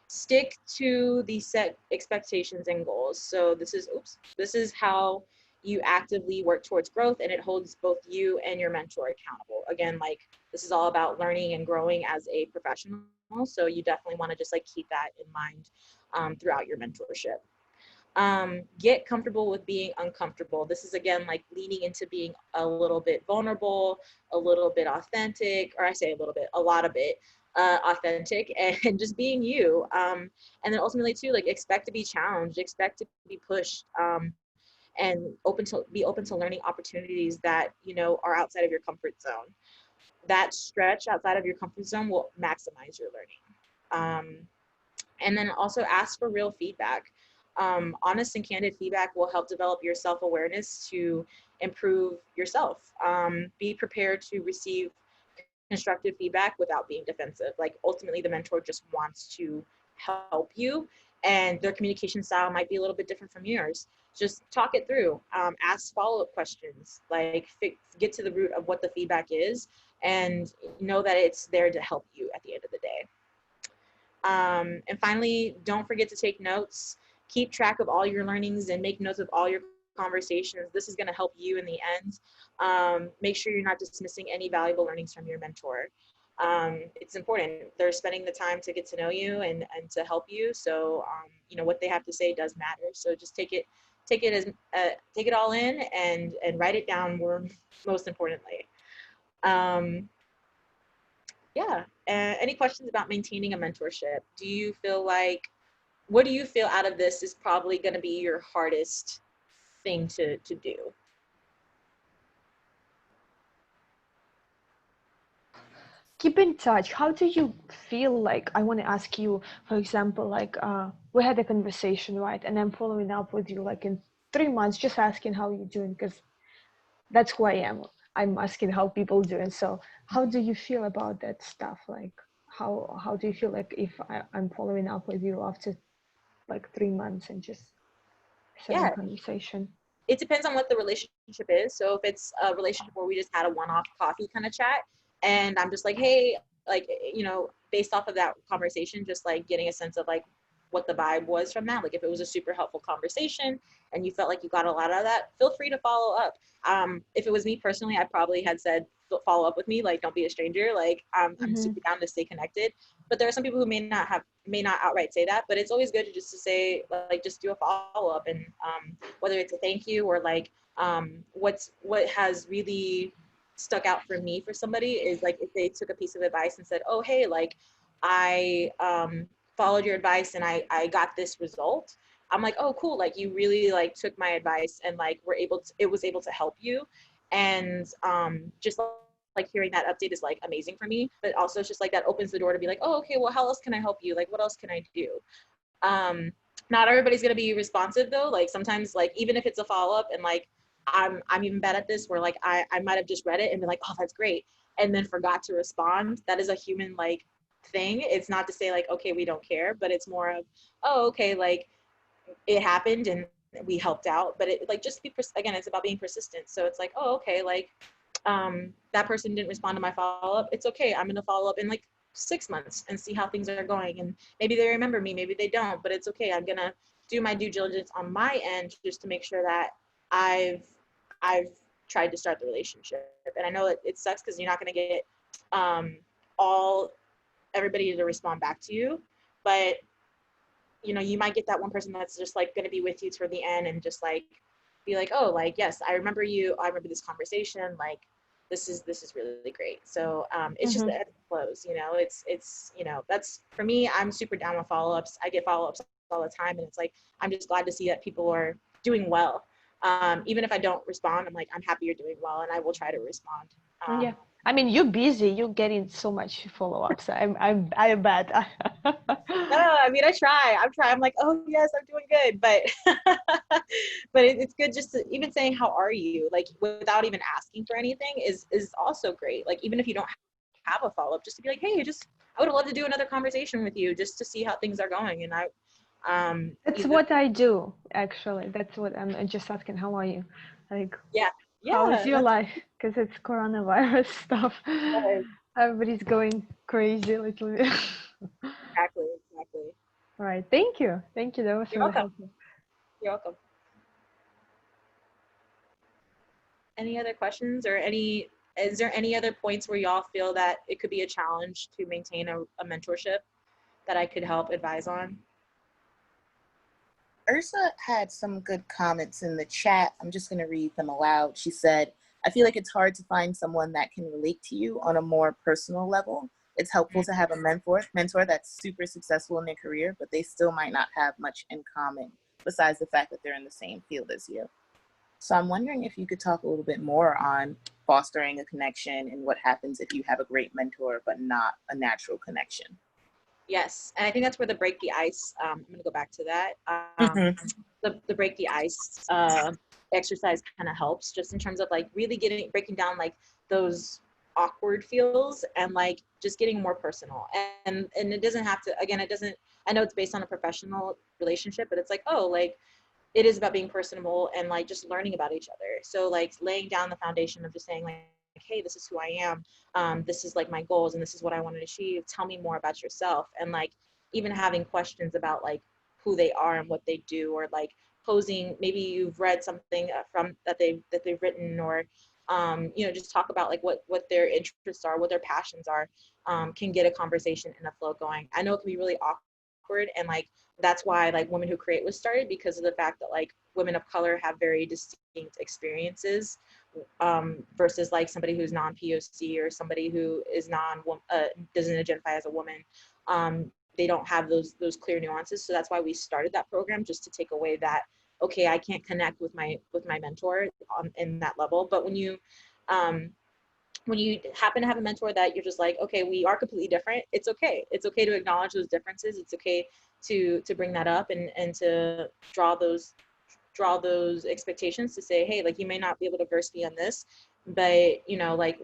Stick to the set expectations and goals. So this is how you actively work towards growth, and it holds both you and your mentor accountable. Again, like, this is all about learning and growing as a professional. So you definitely want to just like keep that in mind throughout your mentorship. Get comfortable with being uncomfortable. This is, again, like leaning into being a little bit vulnerable, a little bit authentic, or I say a little bit, a lot of it authentic, and just being you. And then ultimately too, like, expect to be challenged, expect to be pushed, and be open to learning opportunities that, you know, are outside of your comfort zone. That stretch outside of your comfort zone will maximize your learning. And then also ask for real feedback. Honest and candid feedback will help develop your self-awareness to improve yourself. Be prepared to receive constructive feedback without being defensive. Like, ultimately, the mentor just wants to help you, and their communication style might be a little bit different from yours. Just talk it through. Ask follow-up questions. Like, get to the root of what the feedback is, and know that it's there to help you at the end of the day. And finally, don't forget to take notes. Keep track of all your learnings and make notes of all your conversations. This is going to help you in the end. Make sure you're not dismissing any valuable learnings from your mentor. It's important. They're spending the time to get to know you and to help you. So, you know, what they have to say does matter. So just take it all in and write it down more, most importantly. Yeah. Any questions about maintaining a mentorship? Do you feel like, what do you feel out of this is probably going to be your hardest thing to do? Keep in touch. How do you feel like, I want to ask you, for example, like we had a conversation, right? And I'm following up with you like in 3 months, just asking how you're doing, because that's who I am. I'm asking how people doing. So how do you feel about that stuff? Like how do you feel like if I'm following up with you after like 3 months and just having Yeah, conversation? it depends on what the relationship is. So if it's a relationship where we just had a one-off coffee kind of chat, and I'm just like, hey, like, based off of that conversation, just like getting a sense of like what the vibe was from that. Like if it was a super helpful conversation and you felt like you got a lot out of that, feel free to follow up. If it was me personally, I probably had said, follow up with me, like don't be a stranger. Like I'm super down to stay connected. But there are some people who may not outright say that, but it's always good to just to say, like, just do a follow up, and whether it's a thank you or like what has really stuck out for me for somebody is like if they took a piece of advice and said, oh hey, like I followed your advice and I got this result. I'm like, oh cool, like you really like took my advice and like it was able to help you. And just like hearing that update is like amazing for me, but also it's just like that opens the door to be like, oh okay, well how else can I help you, like what else can I do? um Not everybody's going to be responsive though. Like sometimes, like even if it's a follow-up and like I'm even bad at this where like I might have just read it and be like, oh that's great, and then forgot to respond. That is a human like thing. It's not to say like, okay, we don't care, but it's more of, oh okay, like it happened and we helped out. But it like just again, it's about being persistent. So it's like, oh okay, like that person didn't respond to my follow-up. It's okay, I'm going to follow up in like 6 months and see how things are going, and maybe they remember me, maybe they don't, but it's okay. I'm going to do my due diligence on my end just to make sure that I've tried to start the relationship. And I know it sucks because you're not going to get all everybody to respond back to you, but you might get that one person that's just like going to be with you toward the end and just like be like, oh, like, yes, I remember you. I remember this conversation. Like, this is really great. So it's just the ebb and flows, it's, that's for me. I'm super down with follow-ups. I get follow-ups all the time. And it's like, I'm just glad to see that people are doing well. Even if I don't respond, I'm like, I'm happy you're doing well and I will try to respond. Yeah. I mean, you're busy. You're getting so much follow-ups. I bet. No, I mean, I try. I'm like, oh yes, I'm doing good, but but it's good just to even saying how are you, like without even asking for anything is also great. Like even if you don't have a follow-up, just to be like, hey, I would love to do another conversation with you just to see how things are going. And that's what I do actually. That's what I'm just asking. How are you? Like, yeah, how is your that's life? Because it's coronavirus stuff. Everybody's going crazy a little bit. exactly. Right. Thank you. That was You're really welcome. helpful. You're welcome. Any other questions or is there any other points where y'all feel that it could be a challenge to maintain a mentorship that I could help advise on? Ursa had some good comments in the chat. I'm just going to read them aloud. She said, I feel like it's hard to find someone that can relate to you on a more personal level. It's helpful to have a mentor that's super successful in their career, but they still might not have much in common besides the fact that they're in the same field as you. So I'm wondering if you could talk a little bit more on fostering a connection and what happens if you have a great mentor, but not a natural connection. Yes, and I think that's where the break the ice, I'm going to go back to that. The break the ice exercise kind of helps just in terms of like really breaking down like those awkward feels and like just getting more personal. And it doesn't have to, again, I know it's based on a professional relationship, but it's like, oh, like it is about being personable and like just learning about each other. So like laying down the foundation of just saying like, hey, this is who I am. This is like my goals and this is what I want to achieve. Tell me more about yourself. And like even having questions about like who they are and what they do, or like posing, maybe you've read something from that they've written, or just talk about like what their interests are, what their passions are, can get a conversation and a flow going. I know it can be really awkward and like that's why like Women Who Create was started, because of the fact that like women of color have very distinct experiences versus like somebody who's non-POC or somebody who is doesn't identify as a woman. They don't have those clear nuances. So that's why we started that program, just to take away that, okay, I can't connect with my mentor in that level. But when you happen to have a mentor that you're just like, okay, we are completely different, it's okay. It's okay to acknowledge those differences. It's okay to bring that up and to draw those expectations to say, hey, like, you may not be able to verse me on this, but you know, like,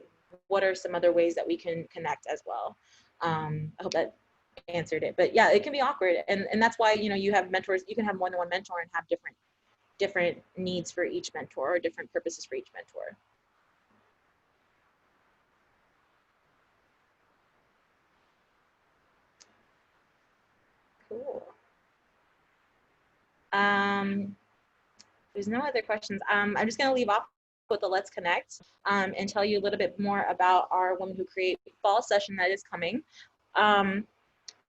what are some other ways that we can connect as well? I hope that answered it. But yeah, it can be awkward, and that's why, you know, you have mentors. You can have one-on-one mentor and have different needs for each mentor, or different purposes for each mentor. Cool. There's no other questions. I'm just going to leave off with the Let's Connect and tell you a little bit more about our Women Who Create fall session that is coming.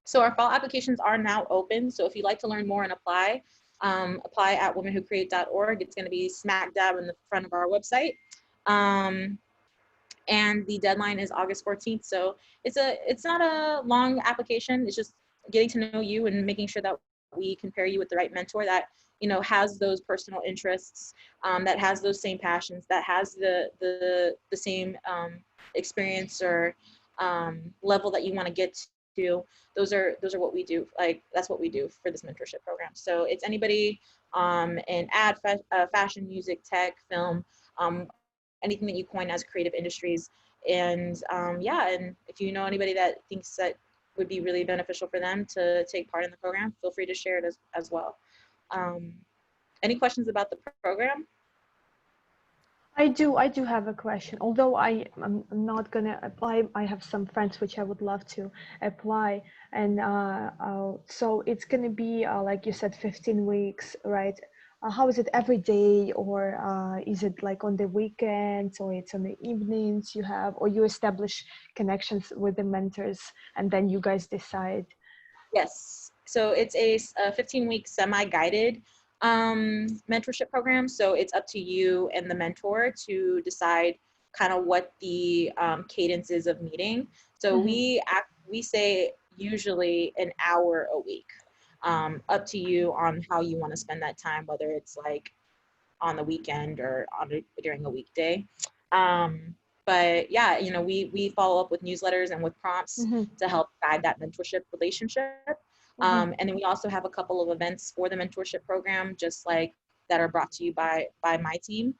So our fall applications are now open. So if you'd like to learn more and apply, apply at womenwhocreate.org. It's going to be smack dab in the front of our website. And the deadline is August 14th. So it's not a long application. It's just getting to know you and making sure that we can pair you with the right mentor that, you know, has those personal interests, that has those same passions, that has the same experience or level that you want to get to. Those are what we do. Like, that's what we do for this mentorship program. So it's anybody in ad, fashion, music, tech, film, anything that you coin as creative industries. And yeah, and if you know anybody that thinks that would be really beneficial for them to take part in the program, feel free to share it as well. Any questions about the program? I do have a question. Although I'm not gonna apply, I have some friends which I would love to apply, and so it's gonna be like you said, 15 weeks, right? How is it, every day, or is it like on the weekends, or it's on the evenings you have, or you establish connections with the mentors and then you guys decide? Yes. So it's a 15-week semi-guided mentorship program. So it's up to you and the mentor to decide kind of what the cadence is of meeting. So we say usually an hour a week. Up to you on how you want to spend that time, whether it's like on the weekend or during a weekday. But yeah, you know, we follow up with newsletters and with prompts to help guide that mentorship relationship. And then we also have a couple of events for the mentorship program, just like that are brought to you by my team.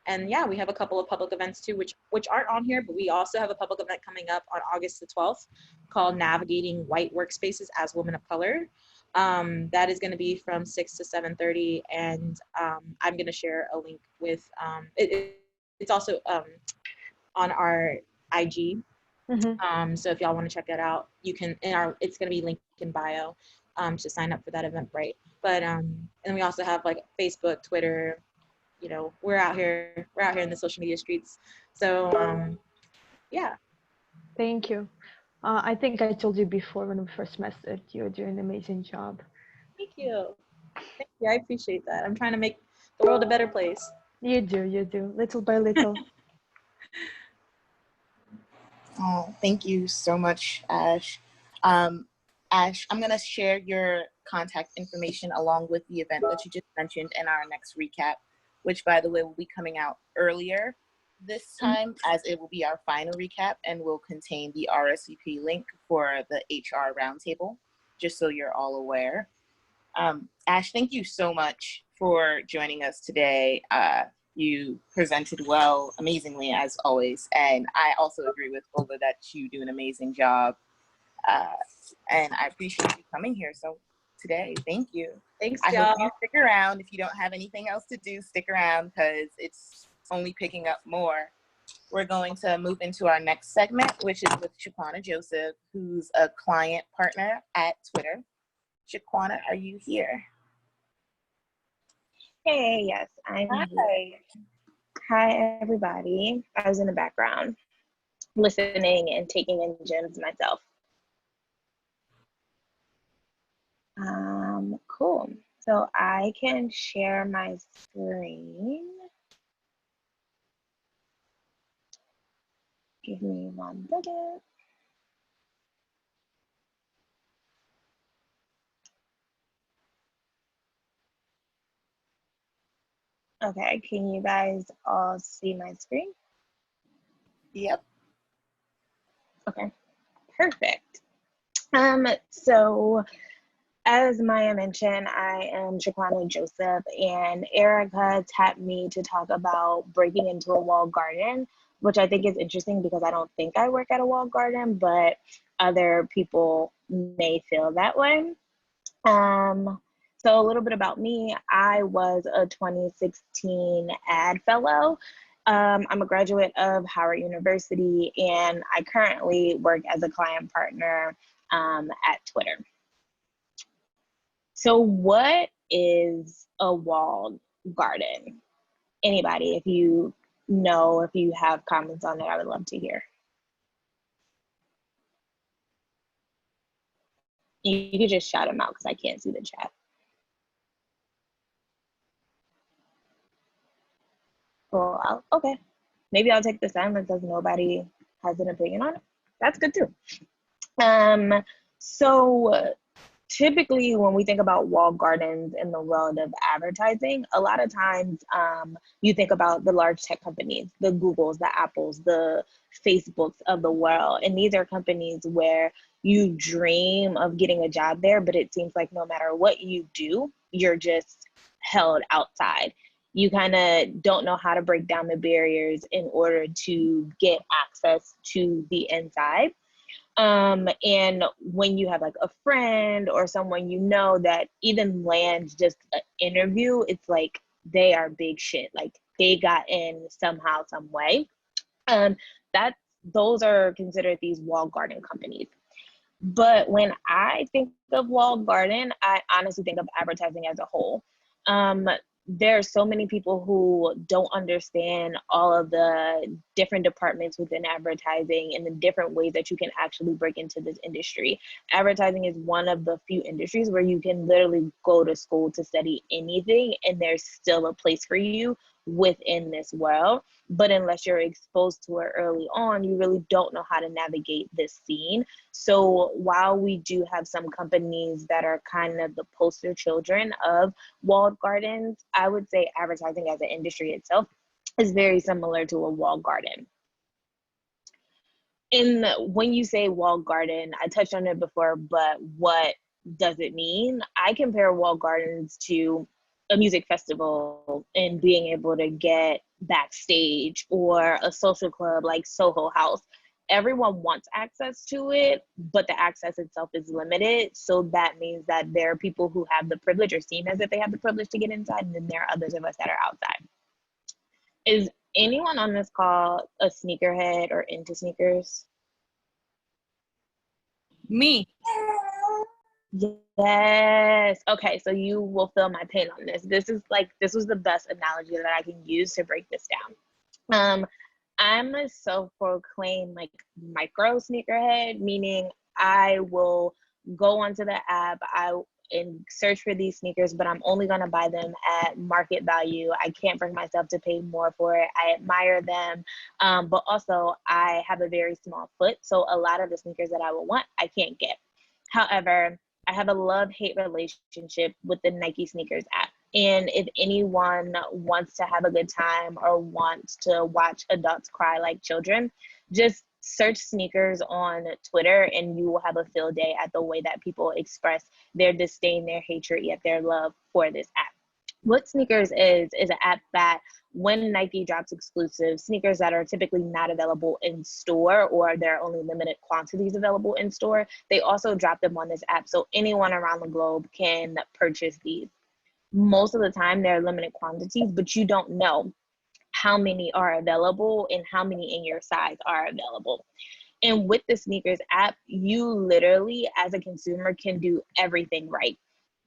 And yeah, we have a couple of public events too, which aren't on here, but we also have a public event coming up on August the 12th called Navigating White Workspaces as Women of Color. That is going to be from 6 to 7:30, and I'm going to share a link with it's also on our IG. So if y'all want to check that out, you can. It's going to be linked in bio to sign up for that event, right? But and we also have like Facebook, Twitter. You know, we're out here in the social media streets. So yeah. Thank you. I think I told you before when we first met that you're doing an amazing job. Thank you. Thank you. I appreciate that. I'm trying to make the world a better place. You do, little by little. Oh, thank you so much, Ash. Ash, I'm going to share your contact information along with the event that you just mentioned in our next recap, which, by the way, will be coming out earlier this time, as it will be our final recap and will contain the RSVP link for the HR roundtable, just so you're all aware. Ash, thank you so much for joining us today. You presented well, amazingly, as always. And I also agree with Olga that you do an amazing job. And I appreciate you coming here today. Thank you. Thanks, I y'all. hope you stick around. If you don't have anything else to do, stick around, because it's only picking up more. We're going to move into our next segment, which is with Shaquana Joseph, who's a client partner at Twitter. Shaquana, are you here? Hey, yes, I'm here. Hi, everybody. I was in the background listening and taking in gems myself. So I can share my screen. Give me 1 second. Okay, can you guys all see my screen? Yep. Okay, perfect. So as Maya mentioned, I am Shaquana Joseph, and Erica tapped me to talk about breaking into a walled garden, which I think is interesting because I don't think I work at a walled garden, but other people may feel that way. So a little bit about me. I was a 2016 ad fellow. I'm a graduate of Howard University, and I currently work as a client partner at Twitter. So what is a walled garden? Anybody, if you know, if you have comments on it, I would love to hear. You could just shout them out because I can't see the chat. Well, okay. Maybe I'll take the silence as nobody has an opinion on it. That's good too. So typically when we think about walled gardens in the world of advertising, a lot of times you think about the large tech companies, the Googles, the Apples, the Facebooks of the world. And these are companies where you dream of getting a job there, but it seems like no matter what you do, you're just held outside. You kind of don't know how to break down the barriers in order to get access to the inside. And when you have like a friend or someone you know that even lands just an interview, it's like they are big shit. Like they got in somehow, some way. That those are considered these walled garden companies. But when I think of walled garden, I honestly think of advertising as a whole. There are so many people who don't understand all of the different departments within advertising and the different ways that you can actually break into this industry. Advertising is one of the few industries where you can literally go to school to study anything and there's still a place for you within this world. But unless you're exposed to it early on, you really don't know how to navigate this scene. So while we do have some companies that are kind of the poster children of walled gardens, I would say advertising as an industry itself is very similar to a walled garden. And when you say walled garden, I touched on it before, but what does it mean? I compare walled gardens to a music festival and being able to get backstage, or a social club like Soho House. Everyone wants access to it, but the access itself is limited. So that means that there are people who have the privilege or seem as if they have the privilege to get inside, and then there are others of us that are outside. Is anyone on this call a sneakerhead or into sneakers? Me. Yes. Okay, so you will feel my pain on this. This was the best analogy that I can use to break this down. I'm a self-proclaimed like micro sneakerhead, meaning I will go onto the app and search for these sneakers, but I'm only gonna buy them at market value. I can't bring myself to pay more for it. I admire them, but also I have a very small foot, so a lot of the sneakers that I will want, I can't get. However, I have a love-hate relationship with the Nike sneakers app. And if anyone wants to have a good time or wants to watch adults cry like children, just search sneakers on Twitter and you will have a field day at the way that people express their disdain, their hatred, yet their love for this app. What Sneakers is an app that when Nike drops exclusive sneakers that are typically not available in store, or there are only limited quantities available in store, they also drop them on this app so anyone around the globe can purchase these. Most of the time they're limited quantities, but you don't know how many are available and how many in your size are available. And with the sneakers app, you literally as a consumer can do everything right.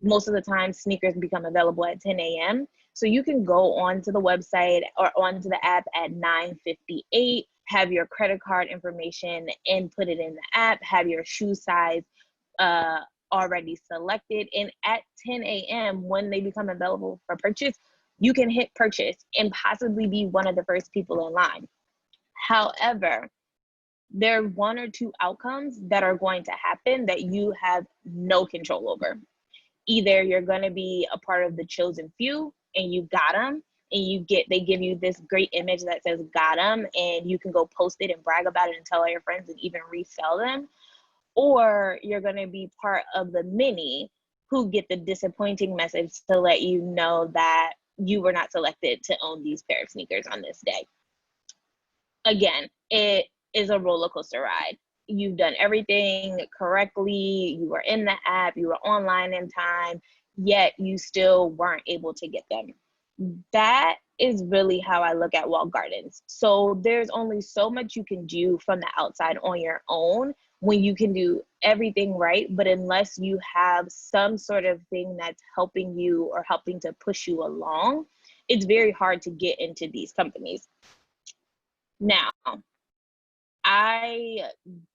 Most of the time sneakers become available at 10 a.m. So you can go onto the website or onto the app at 9:58, have your credit card information and put it in the app, have your shoe size already selected. And at 10 a.m., when they become available for purchase, you can hit purchase and possibly be one of the first people in line. However, there are one or two outcomes that are going to happen that you have no control over. Either you're going to be a part of the chosen few and you got them, and they give you this great image that says got them, and you can go post it and brag about it and tell all your friends and even resell them. Or you're going to be part of the many who get the disappointing message to let you know that you were not selected to own these pair of sneakers on this day. Again, it is a roller coaster ride. You've done everything correctly. You were in the app, you were online in time, yet you still weren't able to get them. That is really how I look at walled gardens. So there's only so much you can do from the outside on your own when you can do everything right. But unless you have some sort of thing that's helping you or helping to push you along, it's very hard to get into these companies. Now, I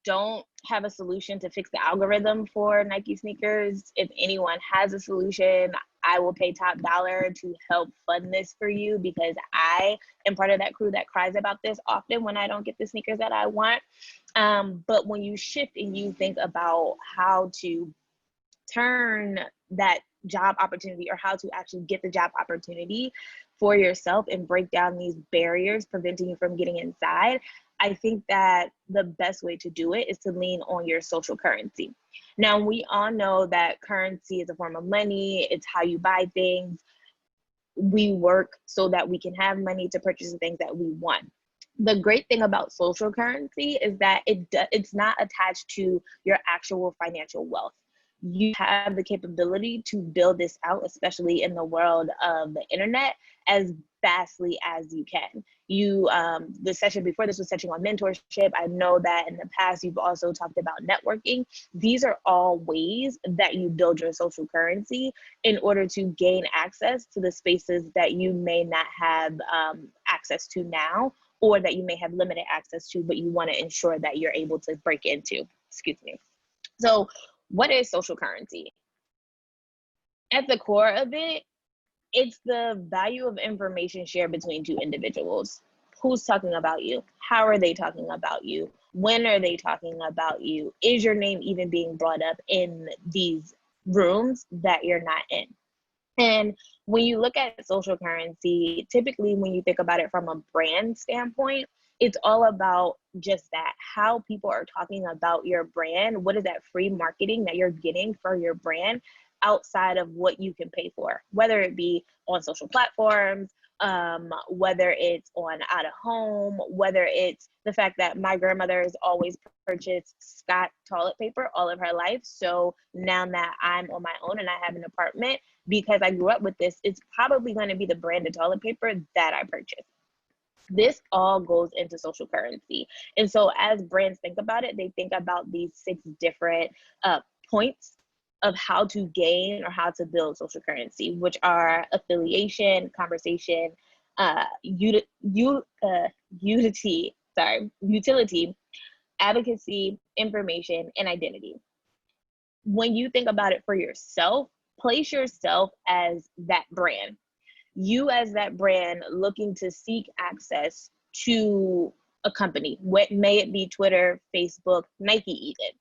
don't have a solution to fix the algorithm for Nike sneakers. If anyone has a solution, I will pay top dollar to help fund this for you, because I am part of that crew that cries about this often when I don't get the sneakers that I want. But when you shift and you think about how to turn that job opportunity, or how to actually get the job opportunity for yourself and break down these barriers preventing you from getting inside, I think that the best way to do it is to lean on your social currency. Now, we all know that currency is a form of money. It's how you buy things. We work so that we can have money to purchase the things that we want. The great thing about social currency is that it's not attached to your actual financial wealth. You have the capability to build this out, especially in the world of the internet, as vastly as you can. The session before this was touching on mentorship. I know that in the past you've also talked about networking. These are all ways that you build your social currency in order to gain access to the spaces that you may not have access to now, or that you may have limited access to, but you want to ensure that you're able to break into. Excuse me. So, what is social currency? At the core of it, it's the value of information shared between two individuals. Who's talking about you? How are they talking about you? When are they talking about you? Is your name even being brought up in these rooms that you're not in? And when you look at social currency, typically when you think about it from a brand standpoint, it's all about just that, how people are talking about your brand. What is that free marketing that you're getting for your brand outside of what you can pay for, whether it be on social platforms, whether it's on out of home, whether it's the fact that my grandmother has always purchased Scott toilet paper all of her life. So now that I'm on my own and I have an apartment, because I grew up with this, it's probably going to be the brand of toilet paper that I purchase. This all goes into social currency. And so as brands think about it, they think about these 6 different points of how to gain or how to build social currency, which are affiliation, conversation, utility, advocacy, information, and identity. When you think about it for yourself, place yourself as that brand. You as that brand looking to seek access to a company, what may it be Twitter, Facebook, Nike even.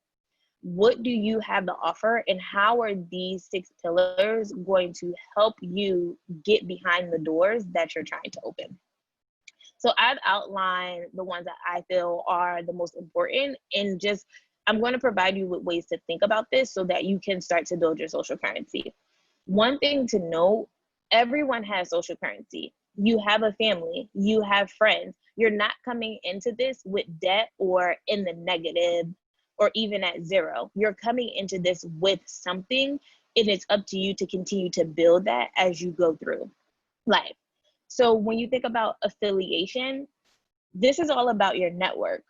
What do you have to offer, and how are these 6 pillars going to help you get behind the doors that you're trying to open? So I've outlined the ones that I feel are the most important, and just I'm going to provide you with ways to think about this so that you can start to build your social currency. One thing to note, everyone has social currency. You have a family, you have friends. You're not coming into this with debt or in the negative or even at 0. You're coming into this with something, and it's up to you to continue to build that as you go through life. So when you think about affiliation, this is all about your network.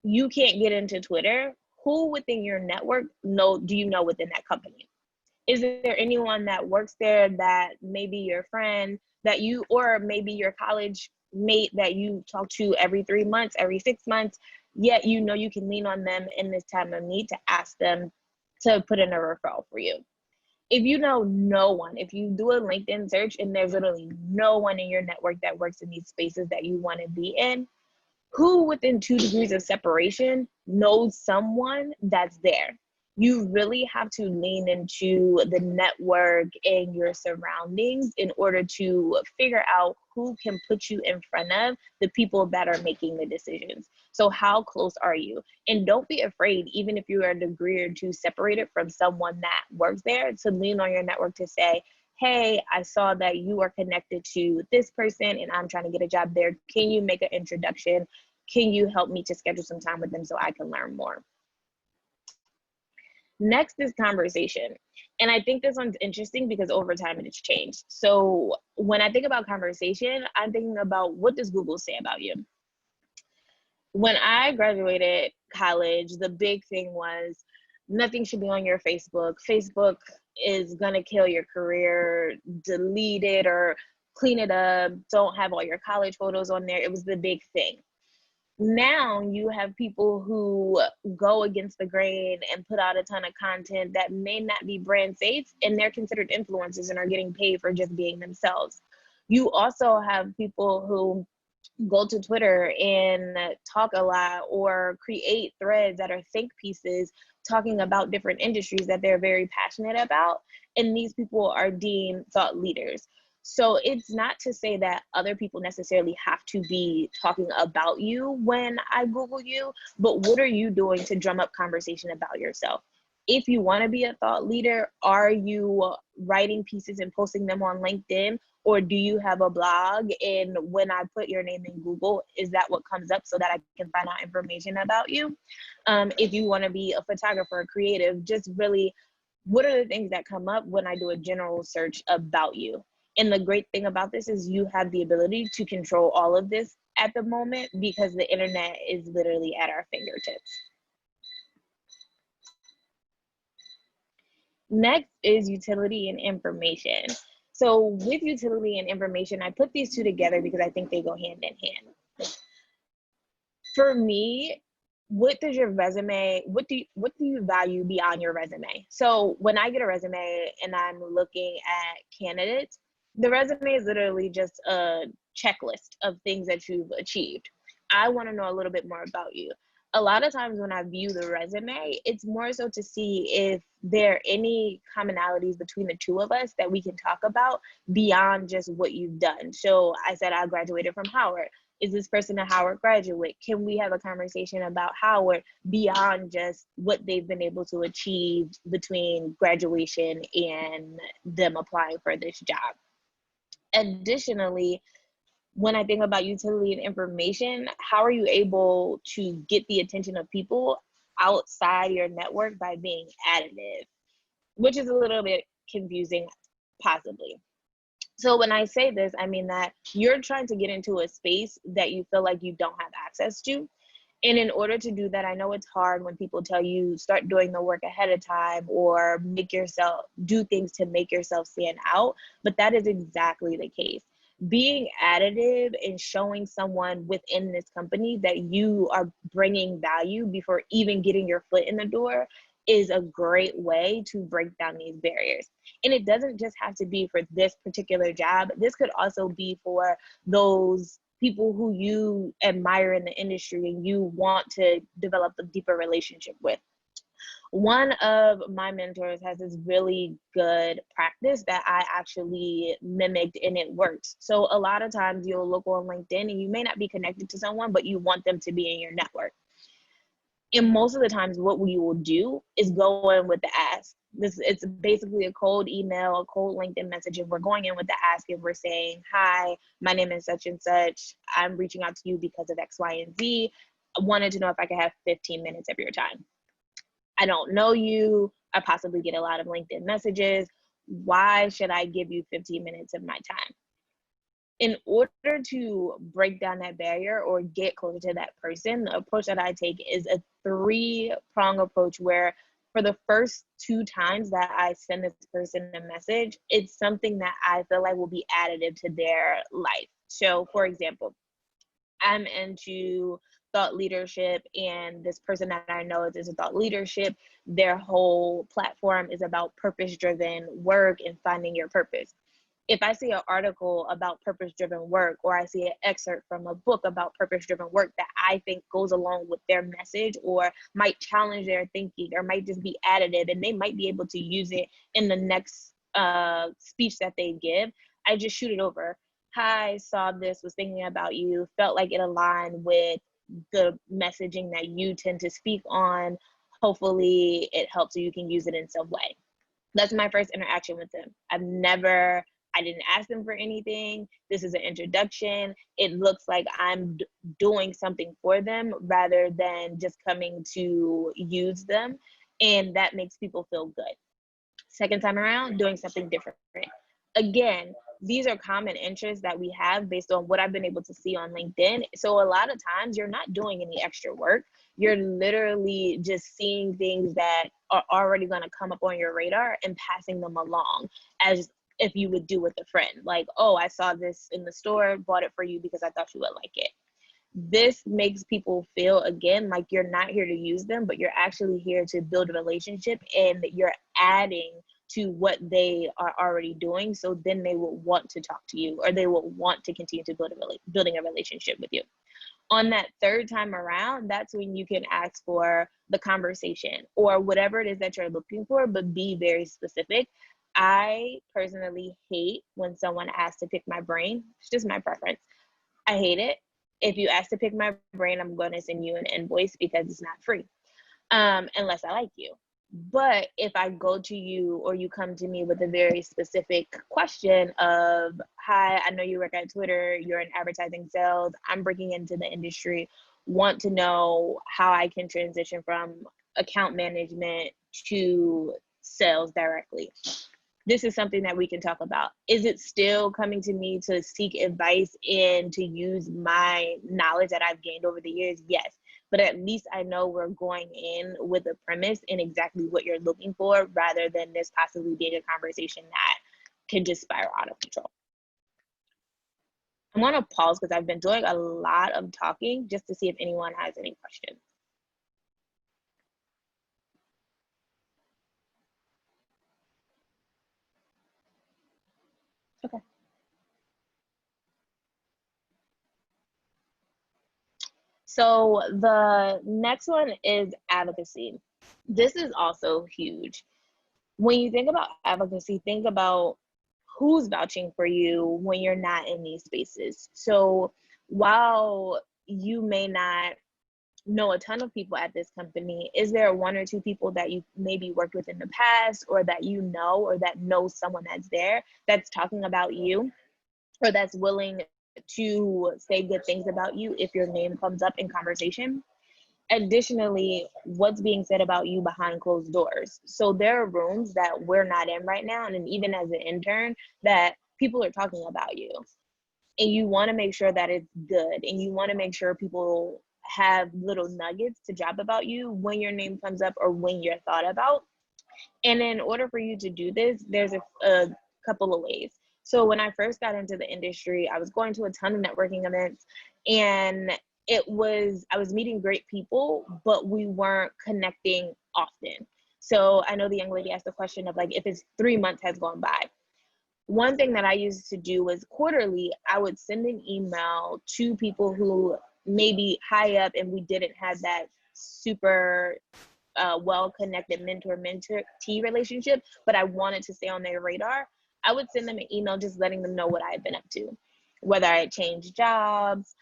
You can't get into Twitter. Who within your network do you know within that company? Is there anyone that works there that maybe your friend that you, or maybe your college mate that you talk to every 3 months, every 6 months, yet you know you can lean on them in this time of need to ask them to put in a referral for you. If you know no one, if you do a LinkedIn search and there's literally no one in your network that works in these spaces that you want to be in, who within 2 degrees of separation knows someone that's there? You really have to lean into the network and your surroundings in order to figure out who can put you in front of the people that are making the decisions. So how close are you? And don't be afraid, even if you are a degree or two separated from someone that works there, to lean on your network to say, hey, I saw that you are connected to this person and I'm trying to get a job there. Can you make an introduction? Can you help me to schedule some time with them so I can learn more? Next is conversation. And I think this one's interesting because over time it has changed. So when I think about conversation, I'm thinking about, what does Google say about you? When I graduated college, the big thing was nothing should be on your Facebook. Facebook is gonna kill your career, delete it or clean it up. Don't have all your college photos on there. It was the big thing. Now you have people who go against the grain and put out a ton of content that may not be brand safe, and they're considered influencers and are getting paid for just being themselves. You also have people who go to Twitter and talk a lot or create threads that are think pieces talking about different industries that they're very passionate about. And these people are deemed thought leaders. So it's not to say that other people necessarily have to be talking about you when I Google you, but what are you doing to drum up conversation about yourself? If you want to be a thought leader, are you writing pieces and posting them on LinkedIn? Or do you have a blog? And when I put your name in Google, is that what comes up so that I can find out information about you? If you want to be a photographer, creative, just really, what are the things that come up when I do a general search about you? And the great thing about this is you have the ability to control all of this at the moment because the internet is literally at our fingertips. Next is utility and information. So with utility and information, I put these two together because I think they go hand in hand. For me, what does your resume, what do you value beyond your resume? So when I get a resume and I'm looking at candidates, the resume is literally just a checklist of things that you've achieved. I want to know a little bit more about you. A lot of times when I view the resume, it's more so to see if there are any commonalities between the two of us that we can talk about beyond just what you've done. So I said I graduated from Howard. Is this person a Howard graduate? Can we have a conversation about Howard beyond just what they've been able to achieve between graduation and them applying for this job? Additionally, when I think about utility and information, how are you able to get the attention of people outside your network by being additive, which is a little bit confusing, possibly. So when I say this, I mean that you're trying to get into a space that you feel like you don't have access to. And in order to do that, I know it's hard when people tell you start doing the work ahead of time or do things to make yourself stand out, but that is exactly the case. Being additive and showing someone within this company that you are bringing value before even getting your foot in the door is a great way to break down these barriers. And it doesn't just have to be for this particular job. This could also be for those people who you admire in the industry and you want to develop a deeper relationship with. One of my mentors has this really good practice that I actually mimicked and it works. So a lot of times you'll look on LinkedIn and you may not be connected to someone, but you want them to be in your network. And most of the times what we will do is go in with the ask. It's basically a cold email, a cold LinkedIn message, and we're going in with the ask and we're saying, hi, my name is such and such. I'm reaching out to you because of X, Y, and Z. I wanted to know if I could have 15 minutes of your time. I don't know you. I possibly get a lot of LinkedIn messages. Why should I give you 15 minutes of my time? In order to break down that barrier or get closer to that person, the approach that I take is a 3-prong approach where for the first 2 times that I send this person a message, it's something that I feel like will be additive to their life. So for example, I'm into thought leadership, and this person that I know is a thought leadership, their whole platform is about purpose-driven work and finding your purpose. If I see an article about purpose-driven work, or I see an excerpt from a book about purpose-driven work that I think goes along with their message or might challenge their thinking or might just be additive and they might be able to use it in the next speech that they give, I just shoot it over. Hi, saw this, was thinking about you, felt like it aligned with the messaging that you tend to speak on. Hopefully it helps so you can use it in some way. That's my first interaction with them. I didn't ask them for anything. This is an introduction. It looks like I'm doing something for them rather than just coming to use them. And that makes people feel good. Second time around, doing something different. Again, these are common interests that we have based on what I've been able to see on LinkedIn. So a lot of times you're not doing any extra work. You're literally just seeing things that are already going to come up on your radar and passing them along as if you would do with a friend. Like, oh, I saw this in the store, bought it for you because I thought you would like it. This makes people feel, again, like you're not here to use them, but you're actually here to build a relationship, and you're adding to what they are already doing. So then they will want to talk to you, or they will want to continue to building a relationship with you. On that third time around, that's when you can ask for the conversation or whatever it is that you're looking for, but be very specific. I personally hate when someone asks to pick my brain. It's just my preference. I hate it. If you ask to pick my brain, I'm going to send you an invoice because it's not free, unless I like you. But if I go to you or you come to me with a very specific question of, hi, I know you work at Twitter, you're in advertising sales, I'm breaking into the industry, want to know how I can transition from account management to sales directly. This is something that we can talk about. Is it still coming to me to seek advice and to use my knowledge that I've gained over the years? Yes. But at least I know we're going in with a premise and exactly what you're looking for, rather than this possibly being a conversation that can just spiral out of control. I'm gonna pause because I've been doing a lot of talking just to see if anyone has any questions. Okay. So the next one is advocacy. This is also huge. When you think about advocacy, think about who's vouching for you when you're not in these spaces. So while you may not know a ton of people at this company, is there one or two people that you maybe worked with in the past, or that you know, or that knows someone that's there that's talking about you, or that's willing to say good things about you if your name comes up in conversation? Additionally, what's being said about you behind closed doors? So there are rooms that we're not in right now, and even as an intern, that people are talking about you, and you want to make sure that it's good, and you want to make sure people have little nuggets to drop about you when your name comes up or when you're thought about. And in order for you to do this, there's a couple of ways. So when I first got into the industry, I was going to a ton of networking events, and I was meeting great people, but we weren't connecting often. So I know the young lady asked the question of, like, if it's 3 months has gone by. One thing that I used to do was quarterly, I would send an email to people who maybe high up and we didn't have that super well-connected mentor-mentee relationship, but I wanted to stay on their radar. I would send them an email just letting them know what I had been up to, whether I had changed jobs,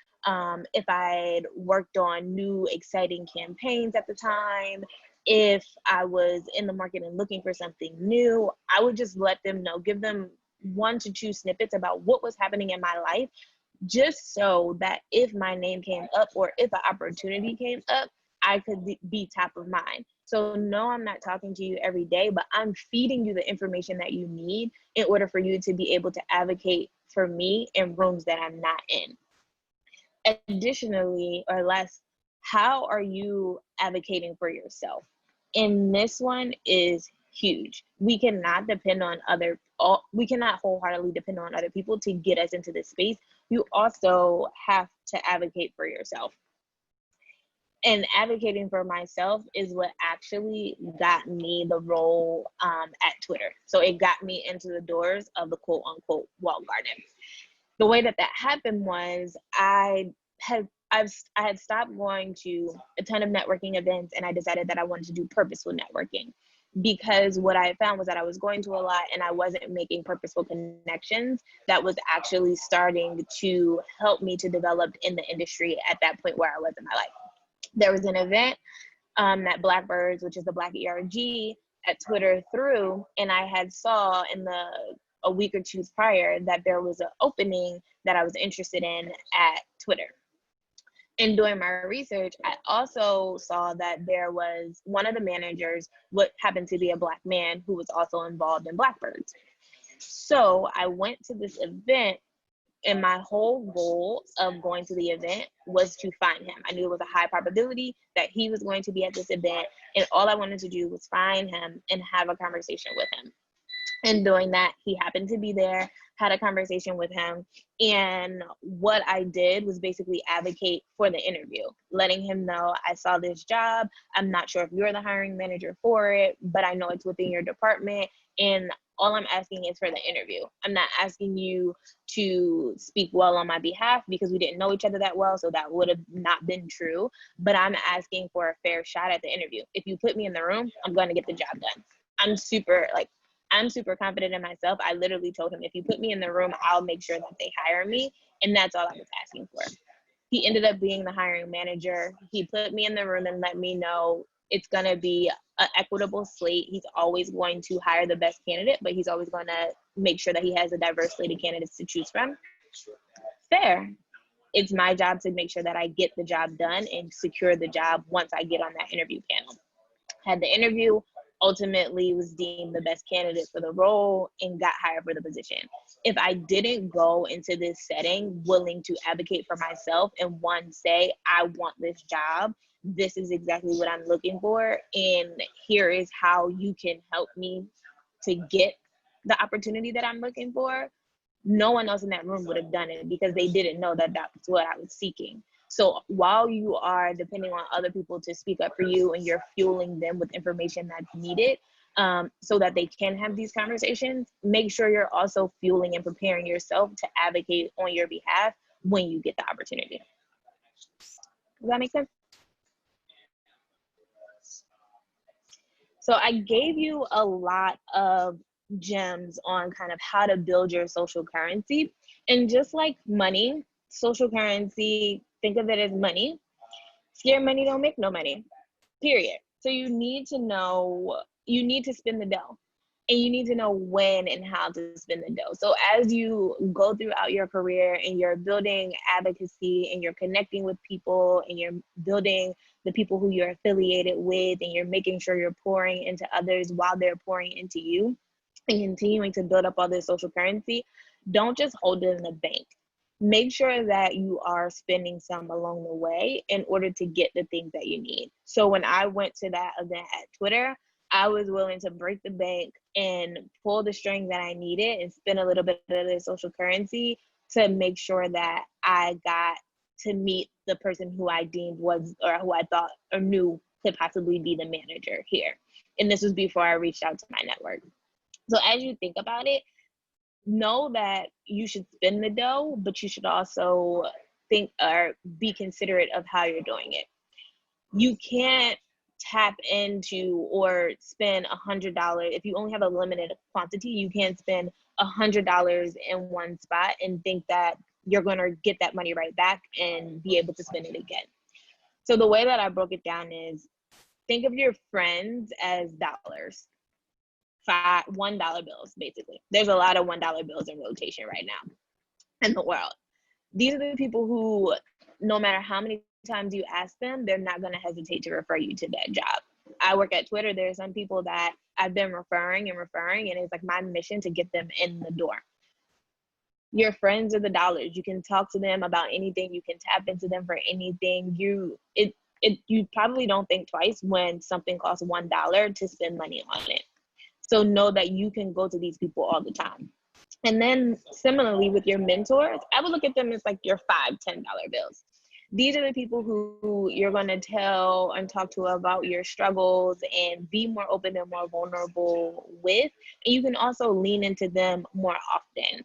if I'd worked on new exciting campaigns at the time, if I was in the market and looking for something new. I would just let them know, give them 1 to 2 snippets about what was happening in my life, just so that if my name came up or if an opportunity came up, I could be top of mind. So no, I'm not talking to you every day, but I'm feeding you the information that you need in order for you to be able to advocate for me in rooms that I'm not in. Additionally, or less, how are you advocating for yourself? And this one is huge. We cannot wholeheartedly depend on other people to get us into this space. You also have to advocate for yourself. And advocating for myself is what actually got me the role at Twitter. So it got me into the doors of the quote unquote walled garden. The way that happened was I had stopped going to a ton of networking events, and I decided that I wanted to do purposeful networking, because what I found was that I was going to a lot and I wasn't making purposeful connections that was actually starting to help me to develop in the industry at that point where I was in my life. There was an event that Blackbirds, which is the Black ERG, at Twitter threw, and I had saw in a week or two prior that there was an opening that I was interested in at Twitter. In doing my research, I also saw that there was one of the managers, what happened to be a Black man, who was also involved in Blackbirds. So I went to this event, and my whole goal of going to the event was to find him. I knew it was a high probability that he was going to be at this event, and all I wanted to do was find him and have a conversation with him. And doing that, he happened to be there, had a conversation with him. And what I did was basically advocate for the interview, letting him know I saw this job. I'm not sure if you're the hiring manager for it, but I know it's within your department. And all I'm asking is for the interview. I'm not asking you to speak well on my behalf, because we didn't know each other that well, so that would have not been true. But I'm asking for a fair shot at the interview. If you put me in the room, I'm going to get the job done. I'm super confident in myself. I literally told him, if you put me in the room, I'll make sure that they hire me. And that's all I was asking for. He ended up being the hiring manager. He put me in the room and let me know it's going to be an equitable slate. He's always going to hire the best candidate, but he's always going to make sure that he has a diverse slate of candidates to choose from. Fair. It's my job to make sure that I get the job done and secure the job once I get on that interview panel. Had the interview, ultimately was deemed the best candidate for the role and got hired for the position. If I didn't go into this setting willing to advocate for myself and say, I want this job, this is exactly what I'm looking for, and here is how you can help me to get the opportunity that I'm looking for, no one else in that room would have done it, because they didn't know that that's what I was seeking. So while you are depending on other people to speak up for you, and you're fueling them with information that's needed so that they can have these conversations, make sure you're also fueling and preparing yourself to advocate on your behalf when you get the opportunity. Does that make sense? So I gave you a lot of gems on kind of how to build your social currency. And just like money, social currency, think of it as money. Scared money don't make no money, period. So you need to know, you need to spend the dough, and you need to know when and how to spend the dough. So as you go throughout your career and you're building advocacy and you're connecting with people and you're building the people who you're affiliated with, and you're making sure you're pouring into others while they're pouring into you and continuing to build up all this social currency, don't just hold it in the bank. Make sure that you are spending some along the way in order to get the things that you need. So when I went to that event at Twitter, I was willing to break the bank and pull the string that I needed and spend a little bit of the social currency to make sure that I got to meet the person who I deemed was, or who I thought or knew could possibly be the manager here. And this was before I reached out to my network. So as you think about it, know that you should spend the dough, but you should also think or be considerate of how you're doing it. You can't tap into or spend $100. If you only have a limited quantity, you can't spend $100 in one spot and think that you're going to get that money right back and be able to spend it again. So the way that I broke it down is, think of your friends as dollars. $1 bills, basically. There's a lot of $1 bills in rotation right now in the world. These are the people who, no matter how many times you ask them, they're not going to hesitate to refer you to that job. I work at Twitter. There are some people that I've been referring, and it's like my mission to get them in the door. Your friends are the dollars. You can talk to them about anything. You can tap into them for anything. You probably don't think twice when something costs $1 to spend money on it. So know that you can go to these people all the time. And then similarly with your mentors, I would look at them as like your $5, $10 bills. These are the people who you're going to tell and talk to about your struggles and be more open and more vulnerable with. And you can also lean into them more often.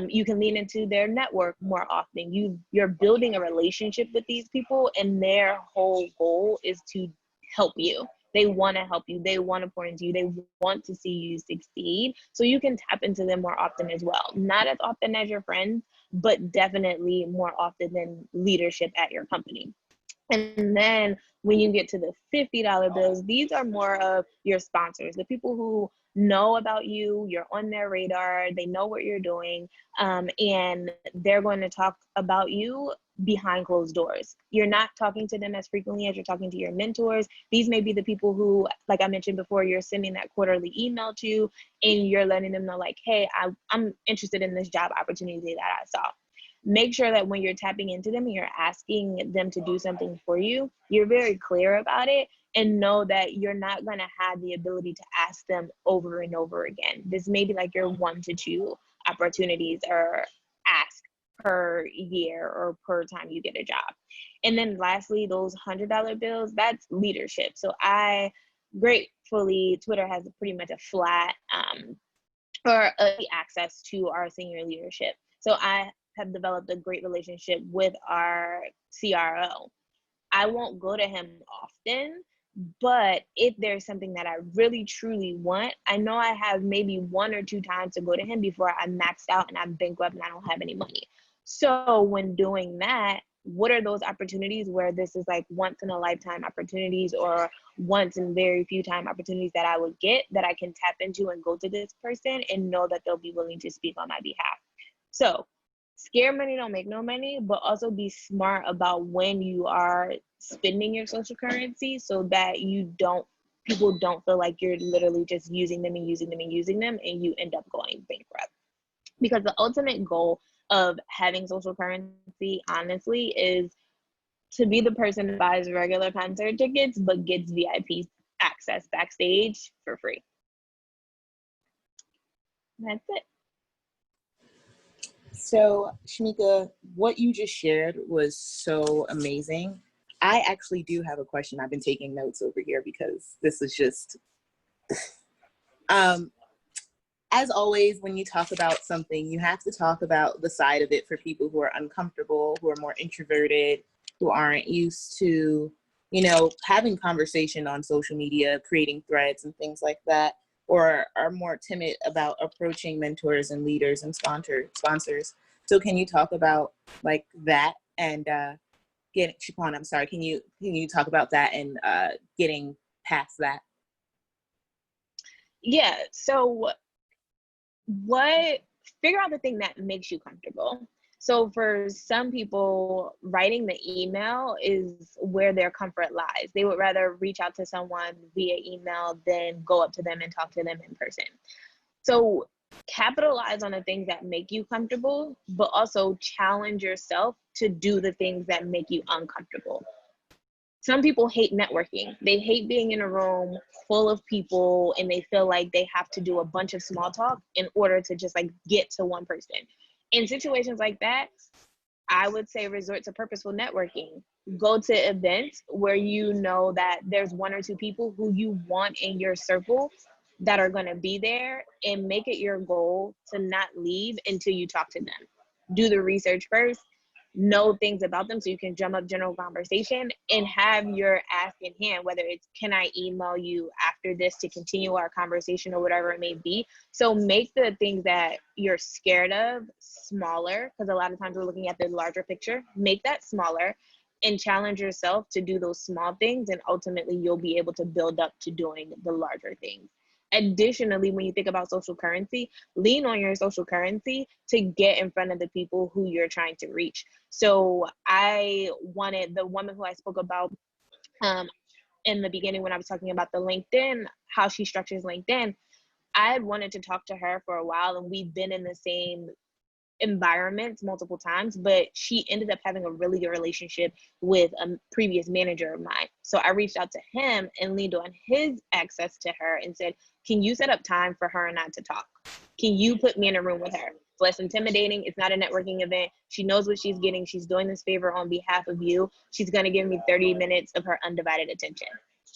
You can lean into their network more often. You're building a relationship with these people, and their whole goal is to help you. They want to help you. They want to pour into you. They want to see you succeed. So you can tap into them more often as well. Not as often as your friends, but definitely more often than leadership at your company. And then when you get to the $50 bills, these are more of your sponsors, the people who know about you, you're on their radar, they know what you're doing, and they're going to talk about you behind closed doors. You're not talking to them as frequently as you're talking to your mentors. These may be the people who, like I mentioned before, you're sending that quarterly email to, and you're letting them know like, hey, I'm interested in this job opportunity that I saw. Make sure that when you're tapping into them and you're asking them to do something for you, you're very clear about it, and know that you're not going to have the ability to ask them over and over again. This may be like your 1 to 2 opportunities or ask per year or per time you get a job. And then lastly, those $100 bills, that's leadership. So I gratefully, Twitter has pretty much a flat or access to our senior leadership. So I have developed a great relationship with our CRO. I won't go to him often, but if there's something that I really truly want, I know I have maybe 1 or 2 times to go to him before I'm maxed out and I'm bankrupt and I don't have any money. So when doing that, what are those opportunities where this is like once in a lifetime opportunities or once in very few time opportunities that I would get that I can tap into and go to this person and know that they'll be willing to speak on my behalf. So scared money don't make no money, but also be smart about when you are spending your social currency so that people don't feel like you're literally just using them and using them and using them and you end up going bankrupt. Because the ultimate goal of having social currency, honestly, is to be the person that buys regular concert tickets but gets VIP access backstage for free. That's it. So, Shamika, what you just shared was so amazing. I actually do have a question. I've been taking notes over here because this is just, as always, when you talk about something, you have to talk about the side of it for people who are uncomfortable, who are more introverted, who aren't used to, having conversation on social media, creating threads and things like that, or are more timid about approaching mentors and leaders and sponsors. So can you talk about like that and Siobhan, I'm sorry, can you talk about that and getting past that? Yeah, so figure out the thing that makes you comfortable. So for some people, writing the email is where their comfort lies. They would rather reach out to someone via email than go up to them and talk to them in person. So capitalize on the things that make you comfortable, but also challenge yourself to do the things that make you uncomfortable. Some people hate networking. They hate being in a room full of people and they feel like they have to do a bunch of small talk in order to just like get to one person. In situations like that, I would say resort to purposeful networking. Go to events where you know that there's 1 or 2 people who you want in your circle that are going to be there, and make it your goal to not leave until you talk to them. Do the research first, know things about them so you can drum up general conversation and have your ask in hand, whether it's, can I email you after this to continue our conversation or whatever it may be. So make the things that you're scared of smaller, because a lot of times we're looking at the larger picture. Make that smaller and challenge yourself to do those small things, and ultimately you'll be able to build up to doing the larger things. Additionally, when you think about social currency, lean on your social currency to get in front of the people who you're trying to reach. So I wanted the woman who I spoke about in the beginning when I was talking about the LinkedIn, how she structures LinkedIn. I had wanted to talk to her for a while, and we've been in the same environments multiple times, but she ended up having a really good relationship with a previous manager of mine. So I reached out to him and leaned on his access to her and said, can you set up time for her and I to talk? Can you put me in a room with her? less intimidating. It's not a networking event. She knows what she's getting. She's doing this favor on behalf of you. She's going to give me 30 minutes of her undivided attention.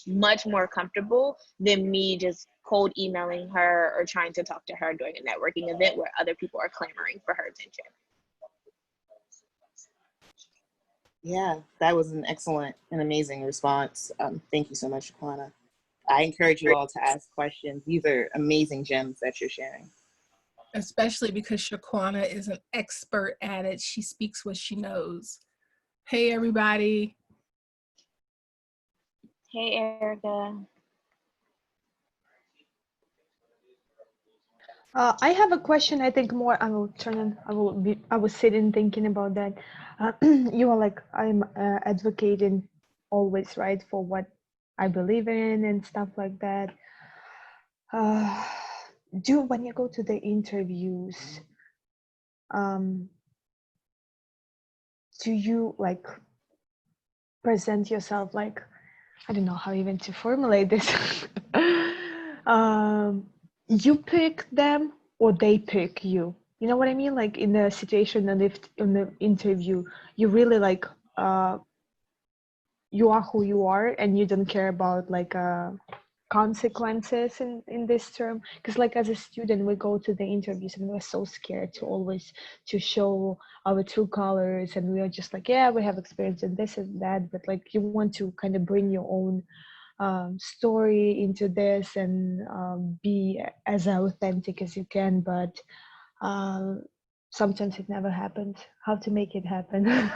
Much more comfortable than me just cold emailing her or trying to talk to her during a networking event where other people are clamoring for her attention. Yeah, that was an excellent and amazing response. Thank you so much, Shaquana. I encourage you all to ask questions. These are amazing gems that you're sharing. Especially because Shaquana is an expert at it. She speaks what she knows. Hey, everybody. Hey, Erica. I have a question. I think more. I was sitting thinking about that. You are like, I'm advocating always, right, for what I believe in and stuff like that. When you go to the interviews, do you like present yourself like, I don't know how even to formulate this. You pick them or they pick you. You know what I mean? Like in a situation, and if in the interview, you really like, you are who you are, and you don't care about like consequences in this term. Because like as a student, we go to the interviews and we're so scared to always to show our true colors, and we are just like, yeah, we have experience in this and that, but like you want to kind of bring your own story into this and be as authentic as you can, but sometimes it never happens. How to make it happen?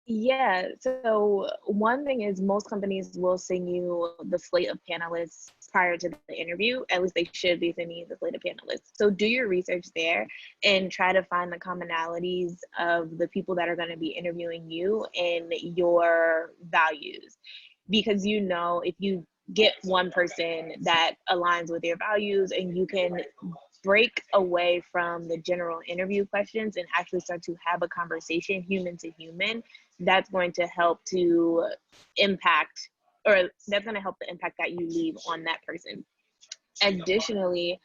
Yeah, so one thing is most companies will send you the slate of panelists prior to the interview. At least they should be sending you the slate of panelists. So do your research there and try to find the commonalities of the people that are going to be interviewing you and your values. Because you know, if you get one person that aligns with your values and you can break away from the general interview questions and actually start to have a conversation human to human, that's going to help to impact, or that's going to help the impact that you leave on that person. Additionally,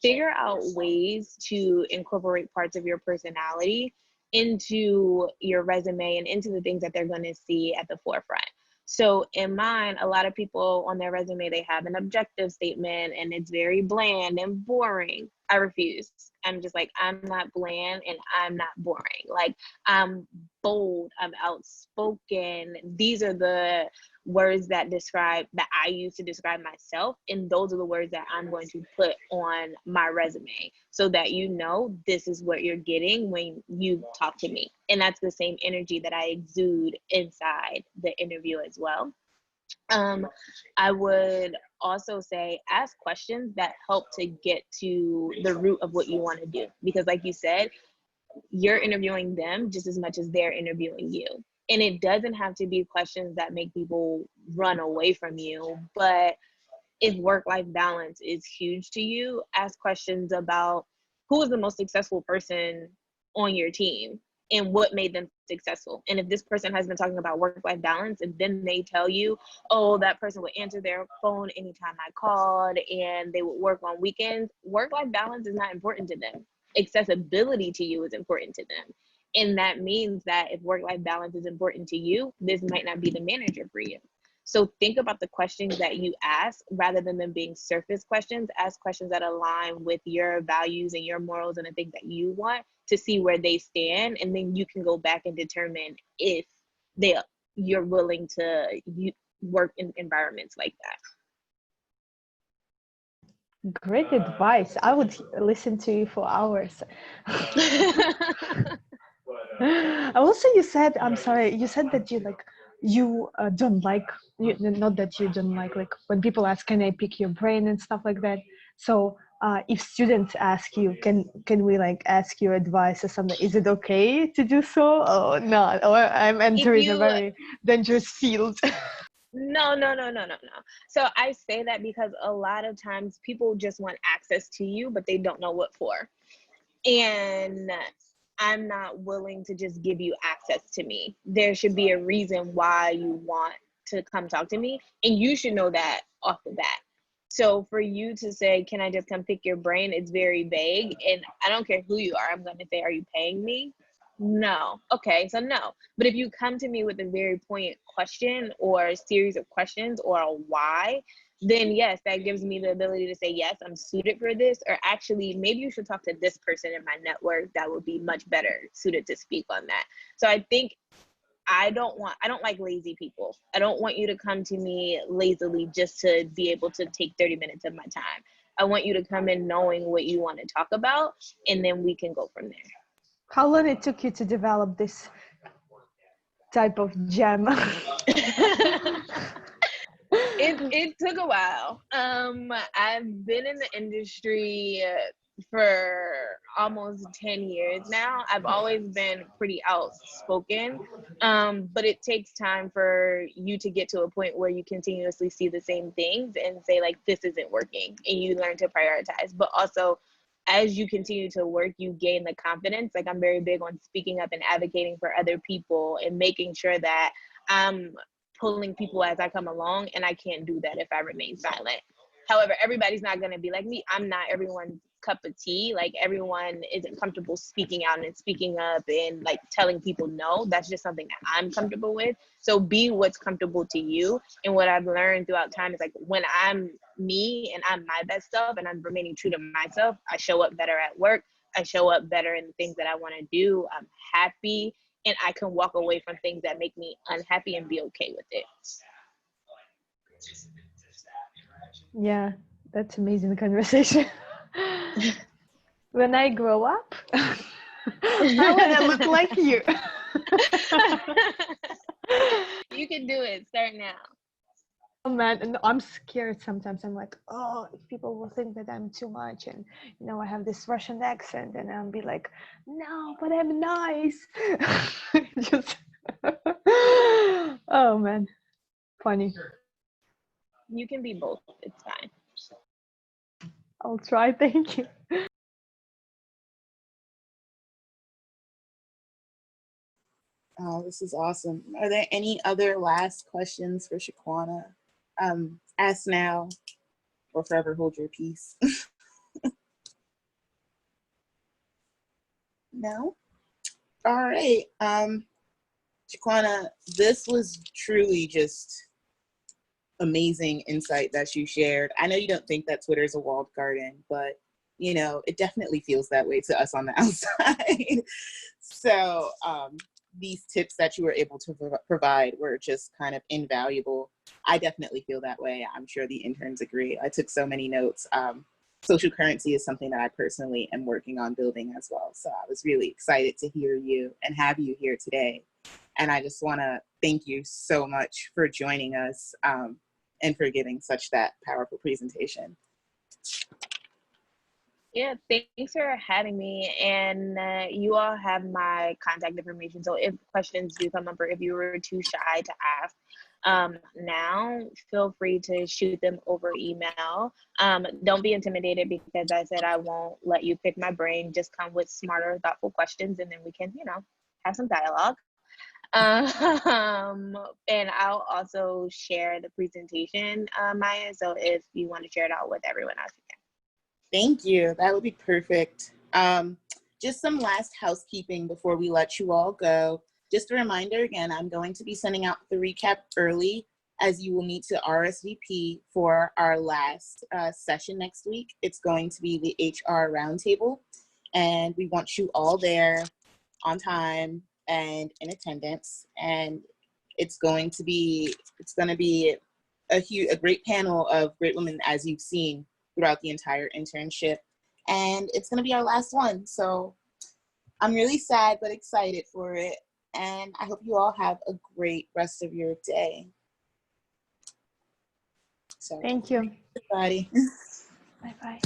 figure out ways to incorporate parts of your personality into your resume and into the things that they're going to see at the forefront. So in mine, a lot of people on their resume, they have an objective statement and it's very bland and boring. I refuse. I'm just like, I'm not bland and I'm not boring. Like, I'm bold, I'm outspoken. These are the words that I use to describe myself, and those are the words that I'm going to put on my resume so that you know this is what you're getting when you talk to me. And that's the same energy that I exude inside the interview as well. I would also say ask questions that help to get to the root of what you want to do, because like you said, you're interviewing them just as much as they're interviewing you. And it doesn't have to be questions that make people run away from you, but if work-life balance is huge to you, ask questions about who is the most successful person on your team and what made them successful. And if this person has been talking about work-life balance and then they tell you, oh, that person would answer their phone anytime I called and they would work on weekends, work-life balance is not important to them. Accessibility to you is important to them. And that means that if work-life balance is important to you, this might not be the manager for you. So think about the questions that you ask rather than them being surface questions. Ask questions that align with your values and your morals and the things that you want to see where they stand. And then you can go back and determine if you're willing to work in environments like that. Great advice. I would listen to you for hours. Also, you said, I'm sorry, you said that you don't like, not that you don't like when people ask, can I pick your brain and stuff like that. So if students ask you, can we like ask your advice or something, is it okay to do so or not? Or I'm entering a very dangerous field. No. So I say that because a lot of times people just want access to you, but they don't know what for. And I'm not willing to just give you access to me. There should be a reason why you want to come talk to me. And you should know that off the bat. So for you to say, can I just come pick your brain? It's very vague. And I don't care who you are. I'm going to say, are you paying me? No. Okay, so no. But if you come to me with a very poignant question or a series of questions or a why, then yes, that gives me the ability to say, yes, I'm suited for this. Or actually, maybe you should talk to this person in my network that would be much better suited to speak on that. So I think I don't like lazy people. I don't want you to come to me lazily just to be able to take 30 minutes of my time. I want you to come in knowing what you want to talk about, and then we can go from there. How long it took you to develop this type of gem? It took a while. I've been in the industry for almost 10 years now. I've always been pretty outspoken, but it takes time for you to get to a point where you continuously see the same things and say, like, this isn't working, and you learn to prioritize. But also, as you continue to work, you gain the confidence. Like, I'm very big on speaking up and advocating for other people and making sure that I'm pulling people as I come along, and I can't do that if I remain silent. However, everybody's not going to be like me. I'm not everyone's cup of tea. Like, everyone isn't comfortable speaking out and speaking up and like telling people no. That's just something that I'm comfortable with. So be what's comfortable to you. And what I've learned throughout time is, like, when I'm me and I'm my best self and I'm remaining true to myself, I show up better at work. I show up better in the things that I want to do. I'm happy, and I can walk away from things that make me unhappy and be okay with it. Yeah, that's amazing conversation. When I grow up, I want to look like you. You can do it. Start now. Oh man, and I'm scared sometimes. I'm like, oh, if people will think that I'm too much, and I have this Russian accent, and I'll be like, no, but I'm nice. Just, oh man, funny. You can be both. It's fine. I'll try. Thank you. Oh, this is awesome. Are there any other last questions for Shaquana? Ask now or forever hold your peace. No? All right. Shaquana, this was truly just amazing insight that you shared. I know you don't think that Twitter is a walled garden, but it definitely feels that way to us on the outside. So these tips that you were able to provide were just kind of invaluable. I definitely feel that way. I'm sure the interns agree. I took so many notes. Social currency is something that I personally am working on building as well. So I was really excited to hear you and have you here today. And I just want to thank you so much for joining us and for giving such that powerful presentation. Yeah, thanks for having me. And you all have my contact information. So if questions do come up, or if you were too shy to ask now, feel free to shoot them over email. Don't be intimidated, because I said I won't let you pick my brain. Just come with smarter, thoughtful questions, and then we can, have some dialogue. And I'll also share the presentation, Maya. So if you want to share it out with everyone else, you can. Thank you. That would be perfect. Just some last housekeeping before we let you all go. Just a reminder again, I'm going to be sending out the recap early, as you will need to RSVP for our last session next week. It's going to be the HR roundtable, and we want you all there on time and in attendance. And it's going to be a great panel of great women, as you've seen throughout the entire internship. And it's going to be our last one. So I'm really sad but excited for it. And I hope you all have a great rest of your day. So Thank you. everybody. Bye-bye.